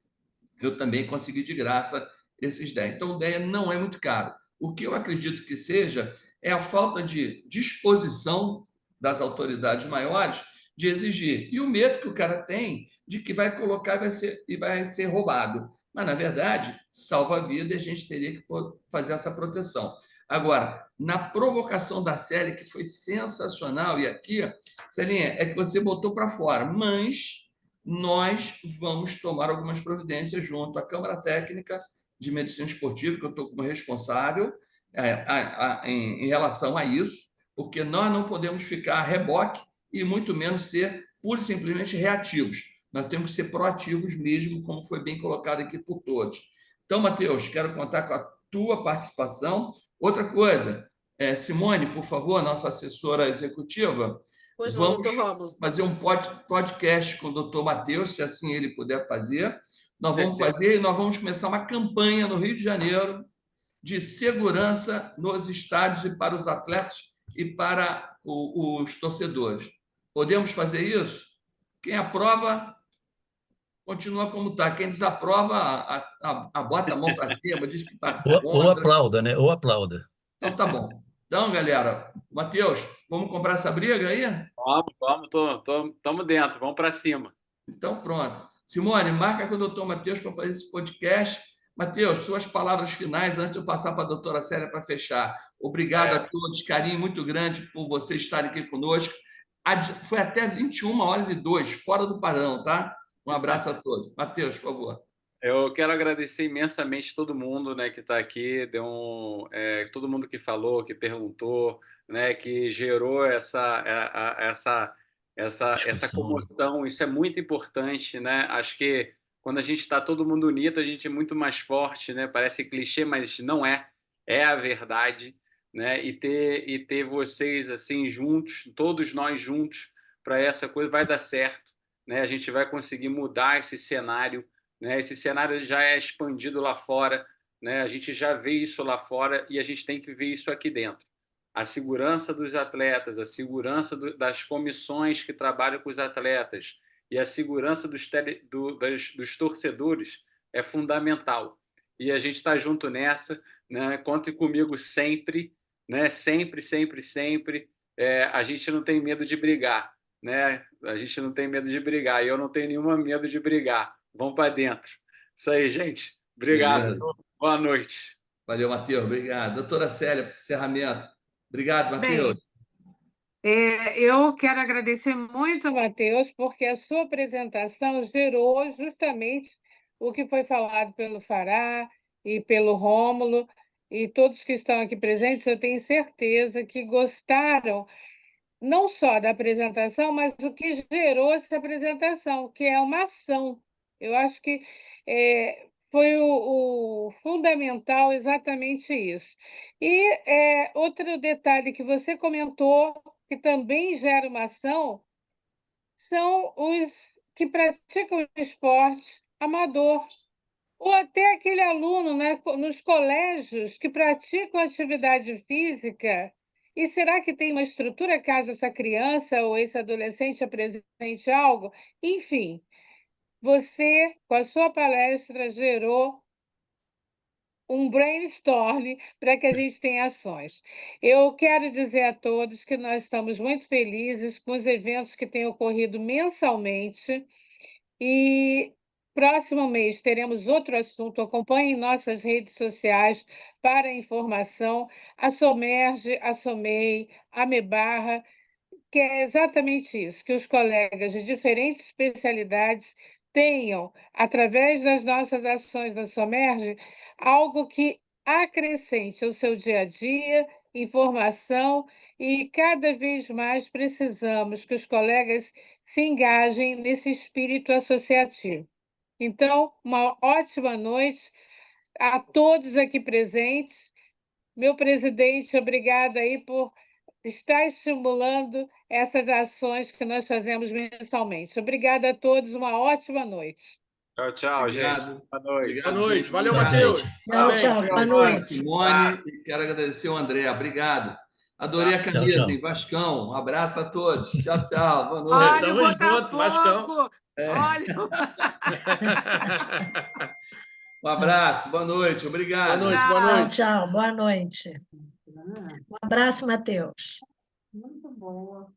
eu também consegui de graça esses 10. Então, o DEA não é muito caro. O que eu acredito que seja é a falta de disposição das autoridades maiores de exigir. E o medo que o cara tem de que vai colocar e vai ser roubado. Mas, na verdade, salva a vida e a gente teria que fazer essa proteção. Agora, na provocação da série, que foi sensacional, e aqui, Celinha, é que você botou para fora, mas nós vamos tomar algumas providências junto à Câmara Técnica de Medicina Esportiva, que eu estou como responsável em relação a isso, porque nós não podemos ficar a reboque e muito menos ser pura e simplesmente reativos. Nós temos que ser proativos mesmo, como foi bem colocado aqui por todos. Então, Matheus, quero contar com a tua participação. Outra coisa, Simone, por favor, nossa assessora executiva, Pois não, vamos doutor Rômulo. fazer um podcast com o doutor Matheus, se assim ele puder fazer. Nós vamos fazer e nós vamos começar uma campanha no Rio de Janeiro de segurança nos estádios e para os atletas e para os torcedores. Podemos fazer isso? Quem aprova, continua como está. Quem desaprova, bota a mão para cima, diz que está Ou contra. aplauda, né? Ou aplauda. Então, tá bom. Então, galera, Matheus, vamos comprar essa briga aí? Vamos, estamos dentro, vamos para cima. Então, pronto. Simone, marca com o doutor Matheus para fazer esse podcast. Matheus, suas palavras finais antes de eu passar para a doutora Célia para fechar. Obrigado a todos, carinho muito grande por vocês estarem aqui conosco. Foi até 21h02, fora do padrão, tá? Um abraço a todos. Matheus, por favor. Eu quero agradecer imensamente todo mundo, né, que está aqui, todo mundo que falou, que perguntou, né, que gerou essa comoção. Isso é muito importante, né? Acho que quando a gente está todo mundo unido, a gente é muito mais forte, né? Parece clichê, mas não é. É a verdade, né? E ter vocês assim juntos, todos nós juntos, para essa coisa vai dar certo, né? A gente vai conseguir mudar esse cenário, né? Esse cenário já é expandido lá fora, né? A gente já vê isso lá fora e a gente tem que ver isso aqui dentro. A segurança dos atletas, a segurança das comissões que trabalham com os atletas e a segurança dos torcedores é fundamental. E a gente está junto nessa, né? Conte comigo sempre, né? Sempre, sempre, sempre. A gente não tem medo de brigar, né? A gente não tem medo de brigar e eu não tenho nenhum medo de brigar. Vamos para dentro. Isso aí, gente. Obrigado. Beleza. Boa noite. Valeu, Matheus. Obrigado. Doutora Célia, para encerramento. Obrigado, Matheus. Eu quero agradecer muito ao Matheus, porque a sua apresentação gerou justamente o que foi falado pelo Fará e pelo Rômulo, e todos que estão aqui presentes, eu tenho certeza que gostaram não só da apresentação, mas o que gerou essa apresentação, que é uma ação. Eu acho que foi o fundamental exatamente isso. E outro detalhe que você comentou, que também gera uma ação, são os que praticam esporte amador, ou até aquele aluno, né, nos colégios que praticam atividade física. E será que tem uma estrutura caso essa criança ou esse adolescente apresente algo? Enfim, você, com a sua palestra, gerou um brainstorm para que a gente tenha ações. Eu quero dizer a todos que nós estamos muito felizes com os eventos que têm ocorrido mensalmente e próximo mês teremos outro assunto. Acompanhem nossas redes sociais para informação. A Somerge, a Somei, a Mebarra, que é exatamente isso, que os colegas de diferentes especialidades tenham, através das nossas ações da Somerge, algo que acrescente ao seu dia a dia, informação, e cada vez mais precisamos que os colegas se engajem nesse espírito associativo. Então, uma ótima noite a todos aqui presentes. Meu presidente, obrigada aí por está estimulando essas ações que nós fazemos mensalmente. Obrigada a todos, uma ótima noite. Tchau, tchau, Obrigado. gente. Boa noite. Obrigado, Boa noite. gente. Valeu, Obrigado. Matheus. Tchau, Parabéns. tchau. Boa Agradecer a noite. Simone e quero agradecer o André. Obrigado. Adorei a camisa, tchau. hein? Vascão. Um abraço a todos. Tchau, tchau. Boa noite. Olha o Tamo junto, Vascão. Botafogo! Olha o... Um abraço. Boa noite. Obrigado. Boa noite, boa Tchau, noite. tchau. Boa noite. Um abraço, Matheus. Muito boa.